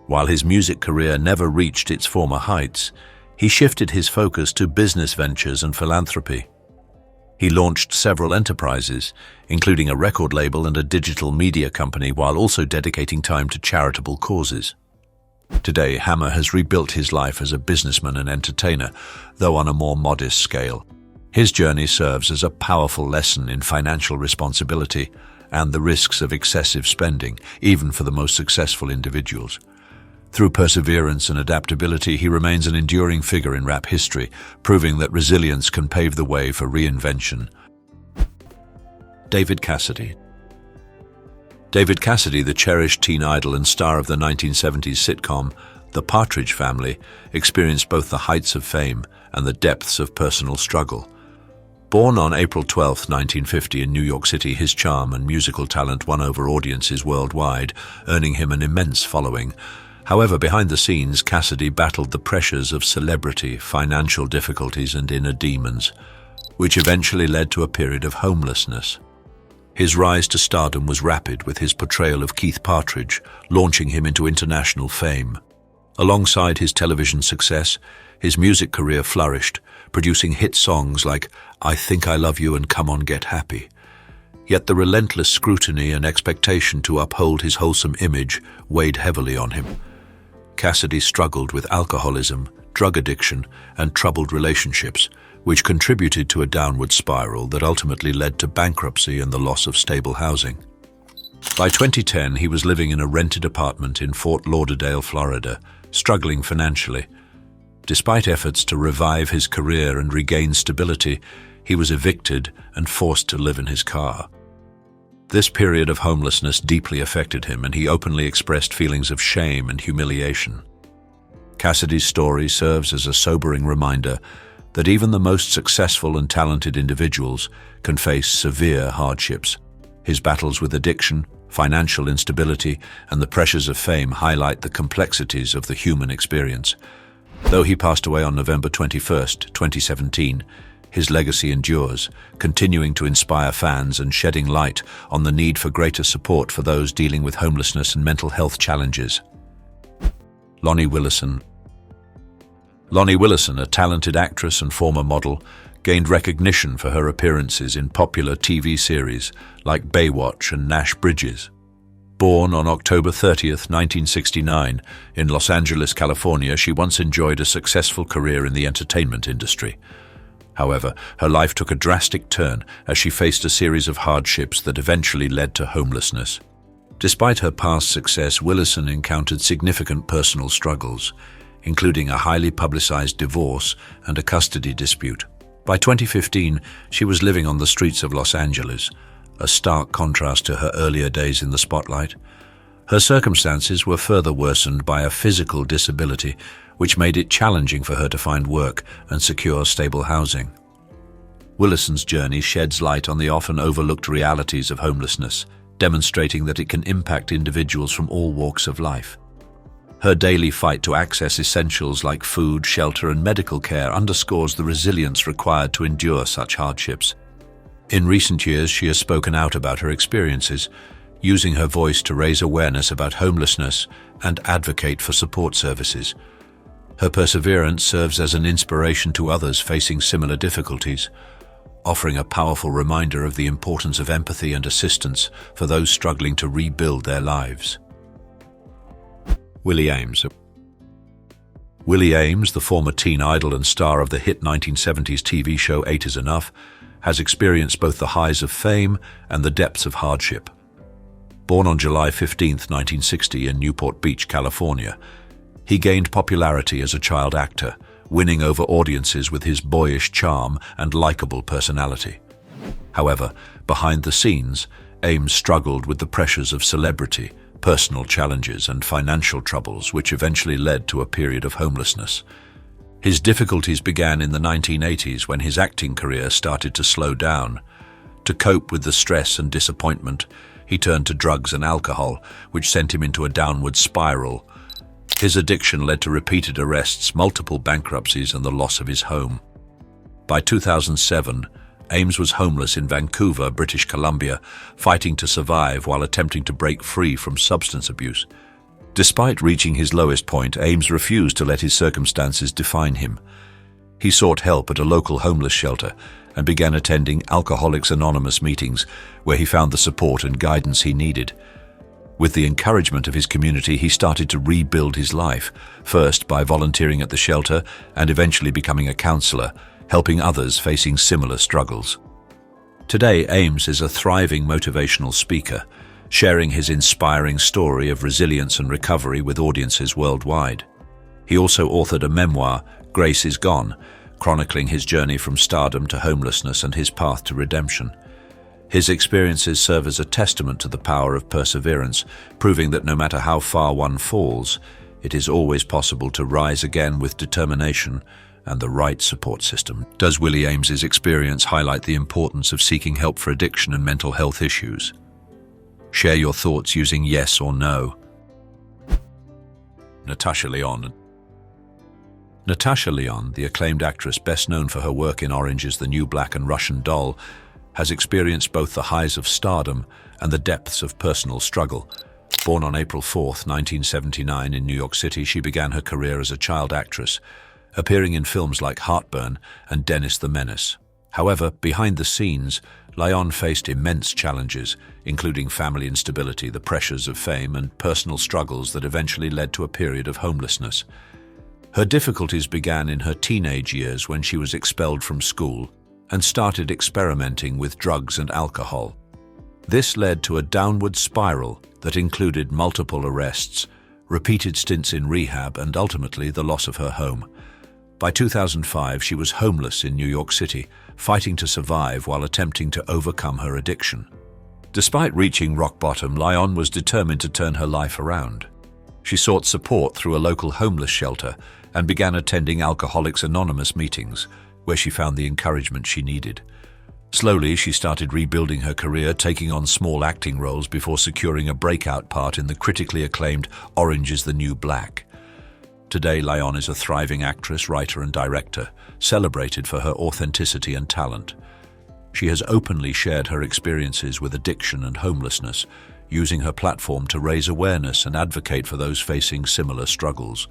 While his music career never reached its former heights, he shifted his focus to business ventures and philanthropy. He launched several enterprises, including a record label and a digital media company, while also dedicating time to charitable causes. Today, Hammer has rebuilt his life as a businessman and entertainer, though on a more modest scale. His journey serves as a powerful lesson in financial responsibility and the risks of excessive spending, even for the most successful individuals. Through perseverance and adaptability, he remains an enduring figure in rap history, proving that resilience can pave the way for reinvention. David Cassidy. David Cassidy, the cherished teen idol and star of the 1970s sitcom The Partridge Family, experienced both the heights of fame and the depths of personal struggle. Born on April 12, 1950 in New York City, his charm and musical talent won over audiences worldwide, earning him an immense following. However, behind the scenes, Cassidy battled the pressures of celebrity, financial difficulties, and inner demons, which eventually led to a period of homelessness. His rise to stardom was rapid, with his portrayal of Keith Partridge launching him into international fame. Alongside his television success, his music career flourished, producing hit songs like I Think I Love You and Come On Get Happy. Yet the relentless scrutiny and expectation to uphold his wholesome image weighed heavily on him. Cassidy struggled with alcoholism, drug addiction, and troubled relationships, which contributed to a downward spiral that ultimately led to bankruptcy and the loss of stable housing. By 2010, he was living in a rented apartment in Fort Lauderdale, Florida, struggling financially. Despite efforts to revive his career and regain stability, he was evicted and forced to live in his car. This period of homelessness deeply affected him, and he openly expressed feelings of shame and humiliation. Cassidy's story serves as a sobering reminder that even the most successful and talented individuals can face severe hardships. His battles with addiction, financial instability, and the pressures of fame highlight the complexities of the human experience. Though he passed away on November 21, 2017, his legacy endures, continuing to inspire fans and shedding light on the need for greater support for those dealing with homelessness and mental health challenges. Lonnie Willison. Lonnie Willison, a talented actress and former model, gained recognition for her appearances in popular TV series like Baywatch and Nash Bridges. Born on October 30th, 1969, in Los Angeles, California, she once enjoyed a successful career in the entertainment industry. However, her life took a drastic turn as she faced a series of hardships that eventually led to homelessness. Despite her past success, Willison encountered significant personal struggles, including a highly publicized divorce and a custody dispute. By 2015, she was living on the streets of Los Angeles, a stark contrast to her earlier days in the spotlight. Her circumstances were further worsened by a physical disability, which made it challenging for her to find work and secure stable housing. Willison's journey sheds light on the often overlooked realities of homelessness, demonstrating that it can impact individuals from all walks of life. Her daily fight to access essentials like food, shelter, and medical care underscores the resilience required to endure such hardships. In recent years, she has spoken out about her experiences, using her voice to raise awareness about homelessness and advocate for support services. Her perseverance serves as an inspiration to others facing similar difficulties, offering a powerful reminder of the importance of empathy and assistance for those struggling to rebuild their lives. Willie Aames. Willie Aames, the former teen idol and star of the hit 1970s TV show 8 is Enough, has experienced both the highs of fame and the depths of hardship. Born on July 15, 1960 in Newport Beach, California, he gained popularity as a child actor, winning over audiences with his boyish charm and likable personality. However, behind the scenes, Aames struggled with the pressures of celebrity, personal challenges, and financial troubles, which eventually led to a period of homelessness. His difficulties began in the 1980s when his acting career started to slow down. To cope with the stress and disappointment, he turned to drugs and alcohol, which sent him into a downward spiral. His addiction led to repeated arrests, multiple bankruptcies, and the loss of his home. By 2007, Aames was homeless in Vancouver, British Columbia, fighting to survive while attempting to break free from substance abuse. Despite reaching his lowest point, Aames refused to let his circumstances define him. He sought help at a local homeless shelter and began attending Alcoholics Anonymous meetings, where he found the support and guidance he needed. With the encouragement of his community, he started to rebuild his life, first by volunteering at the shelter and eventually becoming a counselor, helping others facing similar struggles. Today, Aames is a thriving motivational speaker, sharing his inspiring story of resilience and recovery with audiences worldwide. He also authored a memoir, Grace is Gone, chronicling his journey from stardom to homelessness and his path to redemption. His experiences serve as a testament to the power of perseverance, proving that no matter how far one falls, it is always possible to rise again with determination and the right support system. Does Willie Aames's experience highlight the importance of seeking help for addiction and mental health issues? Share your thoughts using yes or no. Natasha Lyonne. Natasha Lyonne, the acclaimed actress best known for her work in Orange is the New Black and Russian Doll, has experienced both the highs of stardom and the depths of personal struggle. Born on April 4, 1979 in New York City, she began her career as a child actress, appearing in films like Heartburn and Dennis the Menace. However, behind the scenes, Lyonne faced immense challenges, including family instability, the pressures of fame, and personal struggles that eventually led to a period of homelessness. Her difficulties began in her teenage years when she was expelled from school and started experimenting with drugs and alcohol. This led to a downward spiral that included multiple arrests, repeated stints in rehab, and ultimately the loss of her home. By 2005, she was homeless in New York City, fighting to survive while attempting to overcome her addiction. Despite reaching rock bottom, Lyonne was determined to turn her life around. She sought support through a local homeless shelter and began attending Alcoholics Anonymous meetings, where she found the encouragement she needed. Slowly, she started rebuilding her career, taking on small acting roles before securing a breakout part in the critically acclaimed Orange is the New Black. Today, Lyonne is a thriving actress, writer, and director, celebrated for her authenticity and talent. She has openly shared her experiences with addiction and homelessness, using her platform to raise awareness and advocate for those facing similar struggles.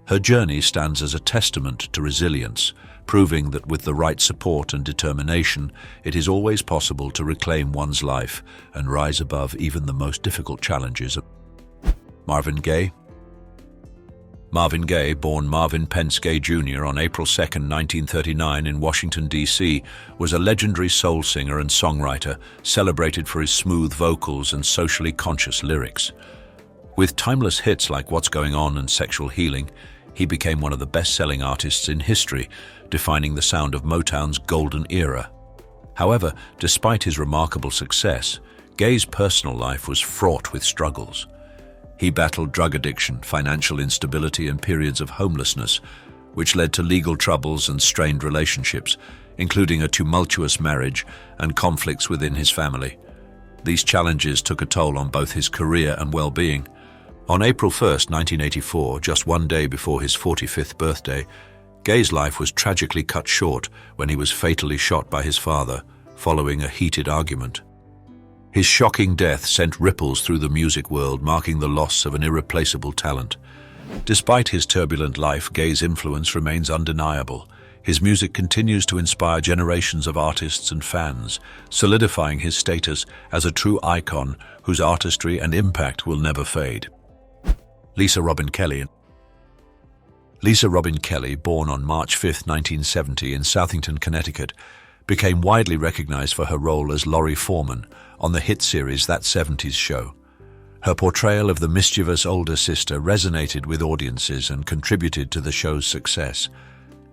Her journey stands as a testament to resilience, proving that with the right support and determination, it is always possible to reclaim one's life and rise above even the most difficult challenges. Marvin Gaye. Marvin Gaye, born Marvin Pence Gaye Jr. on April 2, 1939 in Washington, D.C., was a legendary soul singer and songwriter, celebrated for his smooth vocals and socially conscious lyrics. With timeless hits like What's Going On and Sexual Healing, he became one of the best-selling artists in history, defining the sound of Motown's golden era. However, despite his remarkable success, Gaye's personal life was fraught with struggles. He battled drug addiction, financial instability, and periods of homelessness, which led to legal troubles and strained relationships, including a tumultuous marriage and conflicts within his family. These challenges took a toll on both his career and well-being. On April 1, 1984, just one day before his 45th birthday, Gaye's life was tragically cut short when he was fatally shot by his father, following a heated argument. His shocking death sent ripples through the music world, marking the loss of an irreplaceable talent. Despite his turbulent life, Gaye's influence remains undeniable. His music continues to inspire generations of artists and fans, solidifying his status as a true icon whose artistry and impact will never fade. Lisa Robin Kelly. Lisa Robin Kelly, born on March 5, 1970 in Southington, Connecticut, became widely recognized for her role as Laurie Foreman on the hit series That 70s Show. Her portrayal of the mischievous older sister resonated with audiences and contributed to the show's success.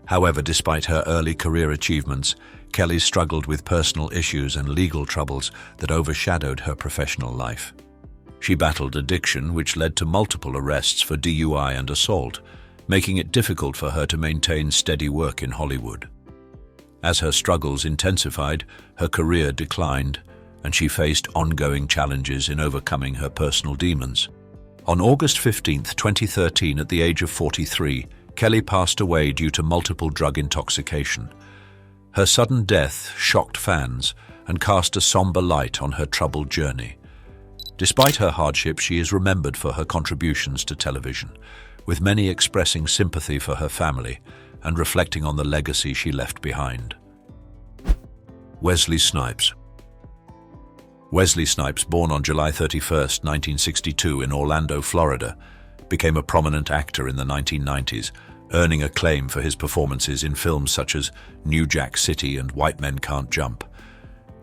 However, despite her early career achievements, Kelly struggled with personal issues and legal troubles that overshadowed her professional life. She battled addiction, which led to multiple arrests for DUI and assault, making it difficult for her to maintain steady work in Hollywood. As her struggles intensified, her career declined, and she faced ongoing challenges in overcoming her personal demons. On August 15, 2013, at the age of 43, Kelly passed away due to multiple drug intoxication. Her sudden death shocked fans and cast a somber light on her troubled journey. Despite her hardship, she is remembered for her contributions to television, with many expressing sympathy for her family and reflecting on the legacy she left behind. Wesley Snipes. Wesley Snipes, born on July 31, 1962 in Orlando, Florida, became a prominent actor in the 1990s, earning acclaim for his performances in films such as New Jack City and White Men Can't Jump.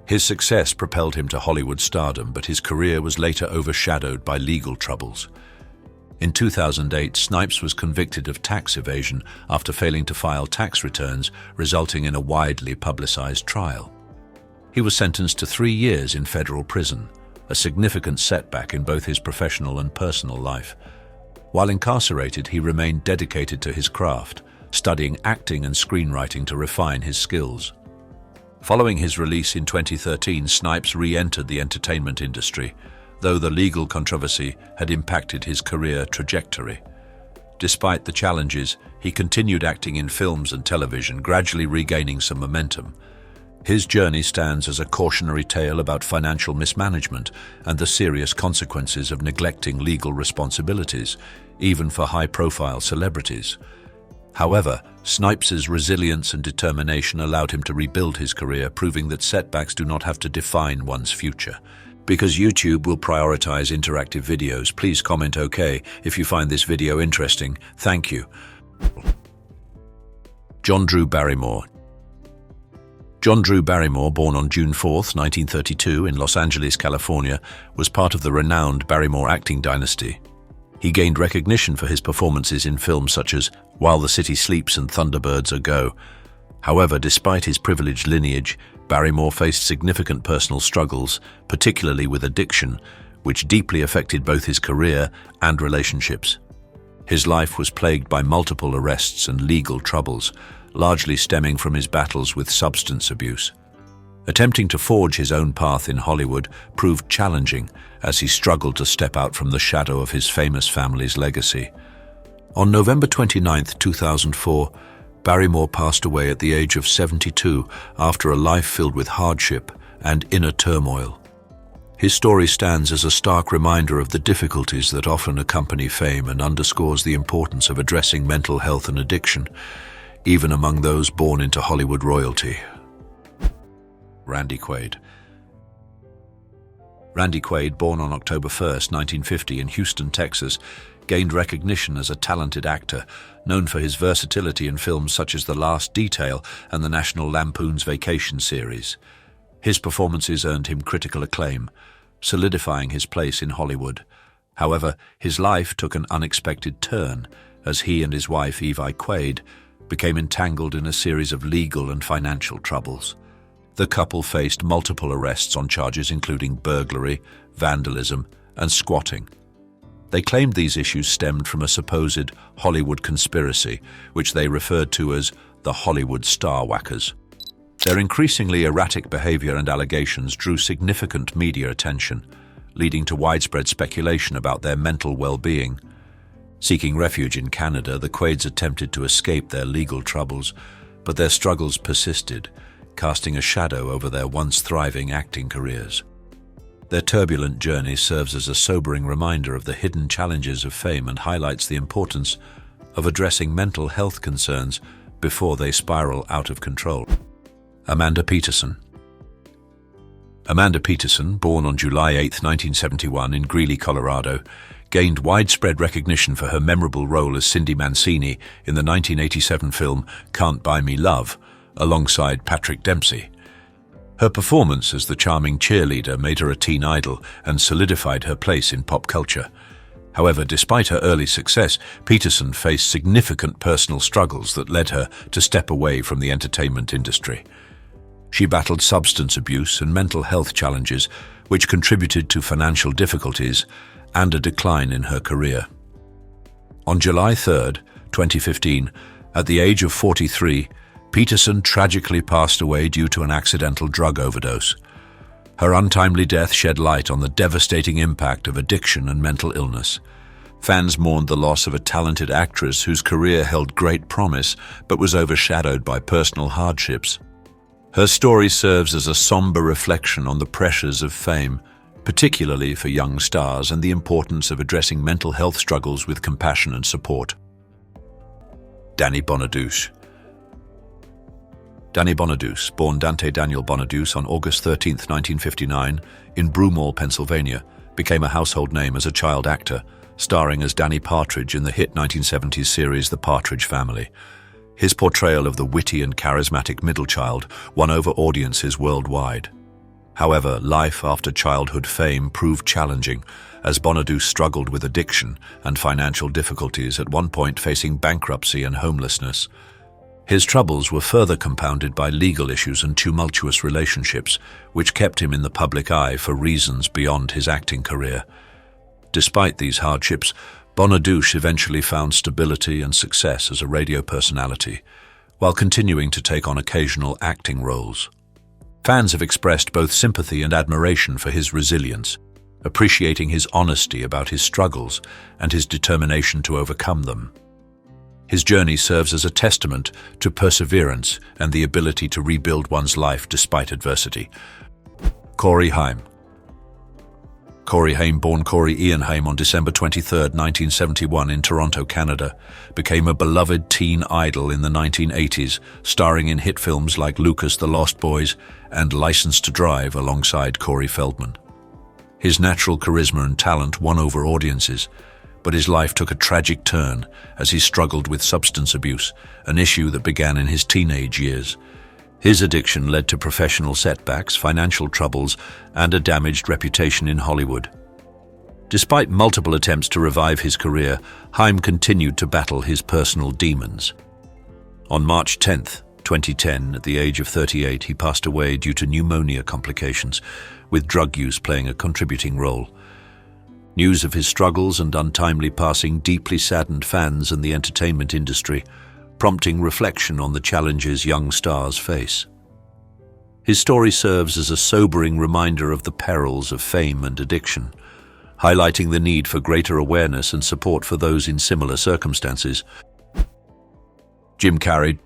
His success propelled him to Hollywood stardom, but his career was later overshadowed by legal troubles. In 2008, Snipes was convicted of tax evasion after failing to file tax returns, resulting in a widely publicized trial. He was sentenced to 3 years in federal prison, a significant setback in both his professional and personal life. While incarcerated, he remained dedicated to his craft, studying acting and screenwriting to refine his skills. Following his release in 2013, Snipes re-entered the entertainment industry, though the legal controversy had impacted his career trajectory. Despite the challenges, he continued acting in films and television, gradually regaining some momentum. His journey stands as a cautionary tale about financial mismanagement and the serious consequences of neglecting legal responsibilities, even for high-profile celebrities. However, Snipes' resilience and determination allowed him to rebuild his career, proving that setbacks do not have to define one's future. Because YouTube will prioritize interactive videos, please comment OK if you find this video interesting. Thank you. John Drew Barrymore. John Drew Barrymore, born on June 4, 1932 in Los Angeles, California, was part of the renowned Barrymore acting dynasty. He gained recognition for his performances in films such as While the City Sleeps and Thunderbirds Are Go. However, despite his privileged lineage, Barrymore faced significant personal struggles, particularly with addiction, which deeply affected both his career and relationships. His life was plagued by multiple arrests and legal troubles, largely stemming from his battles with substance abuse. Attempting to forge his own path in Hollywood proved challenging as he struggled to step out from the shadow of his famous family's legacy. On November 29, 2004, Barrymore passed away at the age of 72 after a life filled with hardship and inner turmoil. His story stands as a stark reminder of the difficulties that often accompany fame and underscores the importance of addressing mental health and addiction, even among those born into Hollywood royalty. Randy Quaid. Randy Quaid, born on October 1st, 1950 in Houston, Texas, gained recognition as a talented actor, known for his versatility in films such as The Last Detail and the National Lampoon's Vacation series. His performances earned him critical acclaim, solidifying his place in Hollywood. However, his life took an unexpected turn as he and his wife, Evie Quaid, became entangled in a series of legal and financial troubles. The couple faced multiple arrests on charges including burglary, vandalism, and squatting. They claimed these issues stemmed from a supposed Hollywood conspiracy, which they referred to as the Hollywood Star Whackers. Their increasingly erratic behavior and allegations drew significant media attention, leading to widespread speculation about their mental well-being. Seeking refuge in Canada, the Quaids attempted to escape their legal troubles, but their struggles persisted, casting a shadow over their once thriving acting careers. Their turbulent journey serves as a sobering reminder of the hidden challenges of fame and highlights the importance of addressing mental health concerns before they spiral out of control. Amanda Peterson. Amanda Peterson, born on July 8, 1971 in Greeley, Colorado, gained widespread recognition for her memorable role as Cindy Mancini in the 1987 film Can't Buy Me Love, alongside Patrick Dempsey. Her performance as the charming cheerleader made her a teen idol and solidified her place in pop culture. However, despite her early success, Peterson faced significant personal struggles that led her to step away from the entertainment industry. She battled substance abuse and mental health challenges, which contributed to financial difficulties and a decline in her career. On July 3, 2015, at the age of 43, Peterson tragically passed away due to an accidental drug overdose. Her untimely death shed light on the devastating impact of addiction and mental illness. Fans mourned the loss of a talented actress whose career held great promise but was overshadowed by personal hardships. Her story serves as a somber reflection on the pressures of fame, particularly for young stars, and the importance of addressing mental health struggles with compassion and support. Danny Bonaduce. Danny Bonaduce, born Dante Daniel Bonaduce on August 13, 1959, in Broomall, Pennsylvania, became a household name as a child actor, starring as Danny Partridge in the hit 1970s series The Partridge Family. His portrayal of the witty and charismatic middle child won over audiences worldwide. However, life after childhood fame proved challenging, as Bonaduce struggled with addiction and financial difficulties, at one point facing bankruptcy and homelessness. His troubles were further compounded by legal issues and tumultuous relationships, which kept him in the public eye for reasons beyond his acting career. Despite these hardships, Bonaduce eventually found stability and success as a radio personality, while continuing to take on occasional acting roles. Fans have expressed both sympathy and admiration for his resilience, appreciating his honesty about his struggles and his determination to overcome them. His journey serves as a testament to perseverance and the ability to rebuild one's life despite adversity. Corey Haim. Corey Haim, born Corey Ian Haim on December 23, 1971 in Toronto, Canada, became a beloved teen idol in the 1980s, starring in hit films like Lucas, The Lost Boys and License to Drive alongside Corey Feldman. His natural charisma and talent won over audiences, but his life took a tragic turn as he struggled with substance abuse, an issue that began in his teenage years. His addiction led to professional setbacks, financial troubles, and a damaged reputation in Hollywood. Despite multiple attempts to revive his career, Haim continued to battle his personal demons. On March 10, 2010, at the age of 38, he passed away due to pneumonia complications, with drug use playing a contributing role. News of his struggles and untimely passing deeply saddened fans and the entertainment industry, prompting reflection on the challenges young stars face. His story serves as a sobering reminder of the perils of fame and addiction, highlighting the need for greater awareness and support for those in similar circumstances. Jim Carrey.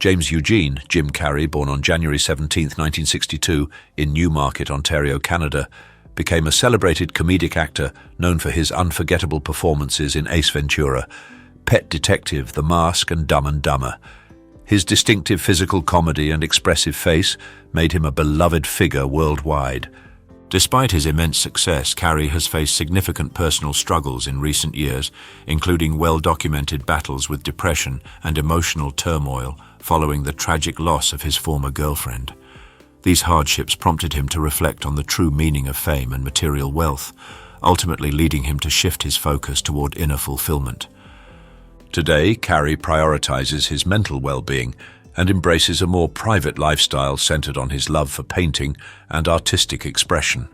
James Eugene, Jim Carrey, born on January 17, 1962, in Newmarket, Ontario, Canada, became a celebrated comedic actor known for his unforgettable performances in Ace Ventura, Pet Detective, The Mask, and Dumb and Dumber. His distinctive physical comedy and expressive face made him a beloved figure worldwide. Despite his immense success, Carrey has faced significant personal struggles in recent years, including well-documented battles with depression and emotional turmoil following the tragic loss of his former girlfriend. These hardships prompted him to reflect on the true meaning of fame and material wealth, ultimately leading him to shift his focus toward inner fulfillment. Today, Carrey prioritizes his mental well-being and embraces a more private lifestyle centered on his love for painting and artistic expression.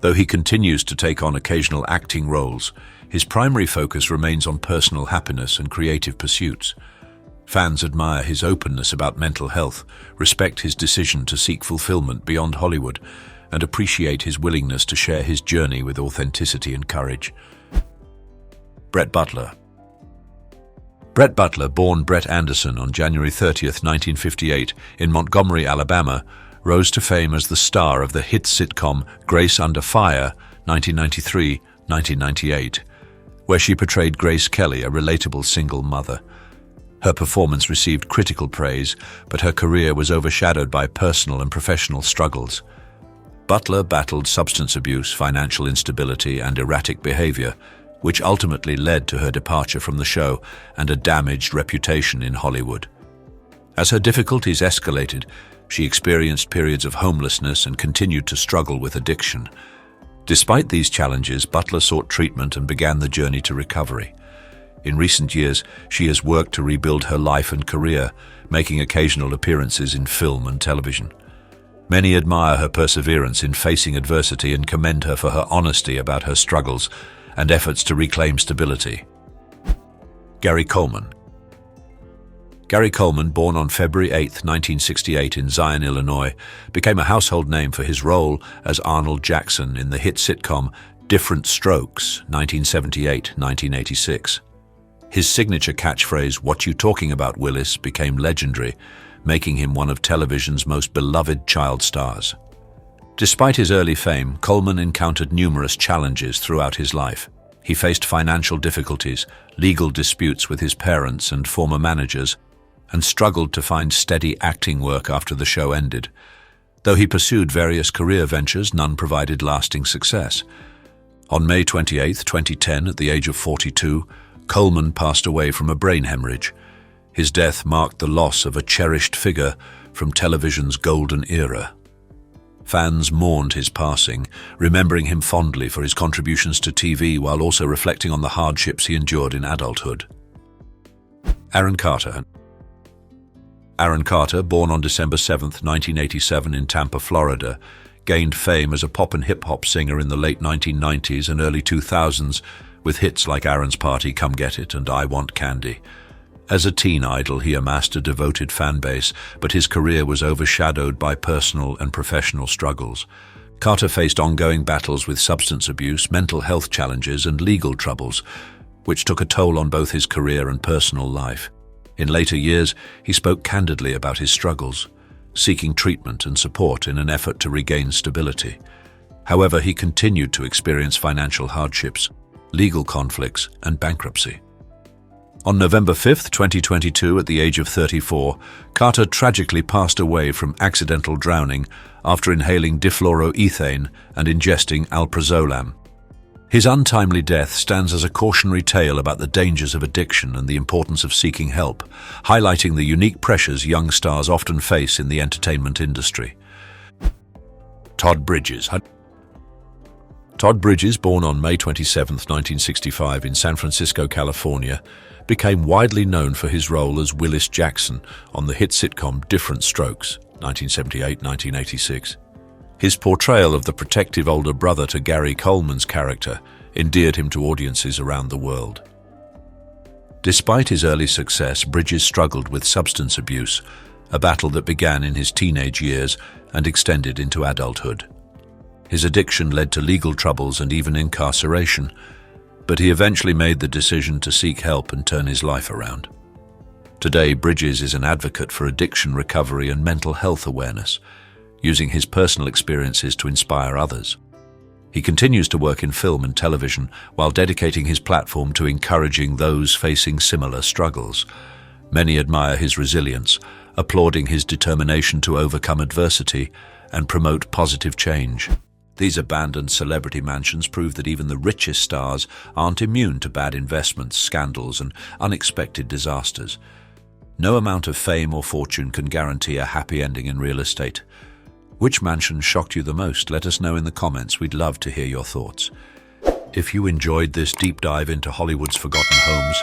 Though he continues to take on occasional acting roles, his primary focus remains on personal happiness and creative pursuits. Fans admire his openness about mental health, respect his decision to seek fulfillment beyond Hollywood, and appreciate his willingness to share his journey with authenticity and courage. Brett Butler. Brett Butler, born Brett Anderson on January 30, 1958, in Montgomery, Alabama, rose to fame as the star of the hit sitcom Grace Under Fire, 1993-1998, where she portrayed Grace Kelly, a relatable single mother. Her performance received critical praise, but her career was overshadowed by personal and professional struggles. Butler battled substance abuse, financial instability, and erratic behavior, which ultimately led to her departure from the show and a damaged reputation in Hollywood. As her difficulties escalated, she experienced periods of homelessness and continued to struggle with addiction. Despite these challenges, Butler sought treatment and began the journey to recovery. In recent years, she has worked to rebuild her life and career, making occasional appearances in film and television. Many admire her perseverance in facing adversity and commend her for her honesty about her struggles and efforts to reclaim stability. Gary Coleman. Gary Coleman, born on February 8, 1968 in Zion, Illinois, became a household name for his role as Arnold Jackson in the hit sitcom Different Strokes, 1978-1986. His signature catchphrase, "What you talking about, Willis?" became legendary, making him one of television's most beloved child stars. Despite his early fame, Coleman encountered numerous challenges throughout his life. He faced financial difficulties, legal disputes with his parents and former managers, and struggled to find steady acting work after the show ended. Though he pursued various career ventures, none provided lasting success. On May 28, 2010, at the age of 42, Coleman passed away from a brain hemorrhage. His death marked the loss of a cherished figure from television's golden era. Fans mourned his passing, remembering him fondly for his contributions to TV while also reflecting on the hardships he endured in adulthood. Aaron Carter. Aaron Carter, born on December 7, 1987 in Tampa, Florida, gained fame as a pop and hip-hop singer in the late 1990s and early 2000s with hits like Aaron's Party, Come Get It, and I Want Candy. As a teen idol, he amassed a devoted fan base, but his career was overshadowed by personal and professional struggles. Carter faced ongoing battles with substance abuse, mental health challenges, and legal troubles, which took a toll on both his career and personal life. In later years, he spoke candidly about his struggles, seeking treatment and support in an effort to regain stability. However, he continued to experience financial hardships, legal conflicts, and bankruptcy. On November 5, 2022, at the age of 34, Carter tragically passed away from accidental drowning after inhaling difluoroethane and ingesting alprazolam. His untimely death stands as a cautionary tale about the dangers of addiction and the importance of seeking help, highlighting the unique pressures young stars often face in the entertainment industry. Todd Bridges. Todd Bridges, born on May 27, 1965 in San Francisco, California, became widely known for his role as Willis Jackson on the hit sitcom Different Strokes, 1978-1986. His portrayal of the protective older brother to Gary Coleman's character endeared him to audiences around the world. Despite his early success, Bridges struggled with substance abuse, a battle that began in his teenage years and extended into adulthood. His addiction led to legal troubles and even incarceration, but he eventually made the decision to seek help and turn his life around. Today, Bridges is an advocate for addiction recovery and mental health awareness, using his personal experiences to inspire others. He continues to work in film and television while dedicating his platform to encouraging those facing similar struggles. Many admire his resilience, applauding his determination to overcome adversity and promote positive change. These abandoned celebrity mansions prove that even the richest stars aren't immune to bad investments, scandals, and unexpected disasters. No amount of fame or fortune can guarantee a happy ending in real estate. Which mansion shocked you the most? Let us know in the comments. We'd love to hear your thoughts. If you enjoyed this deep dive into Hollywood's forgotten homes,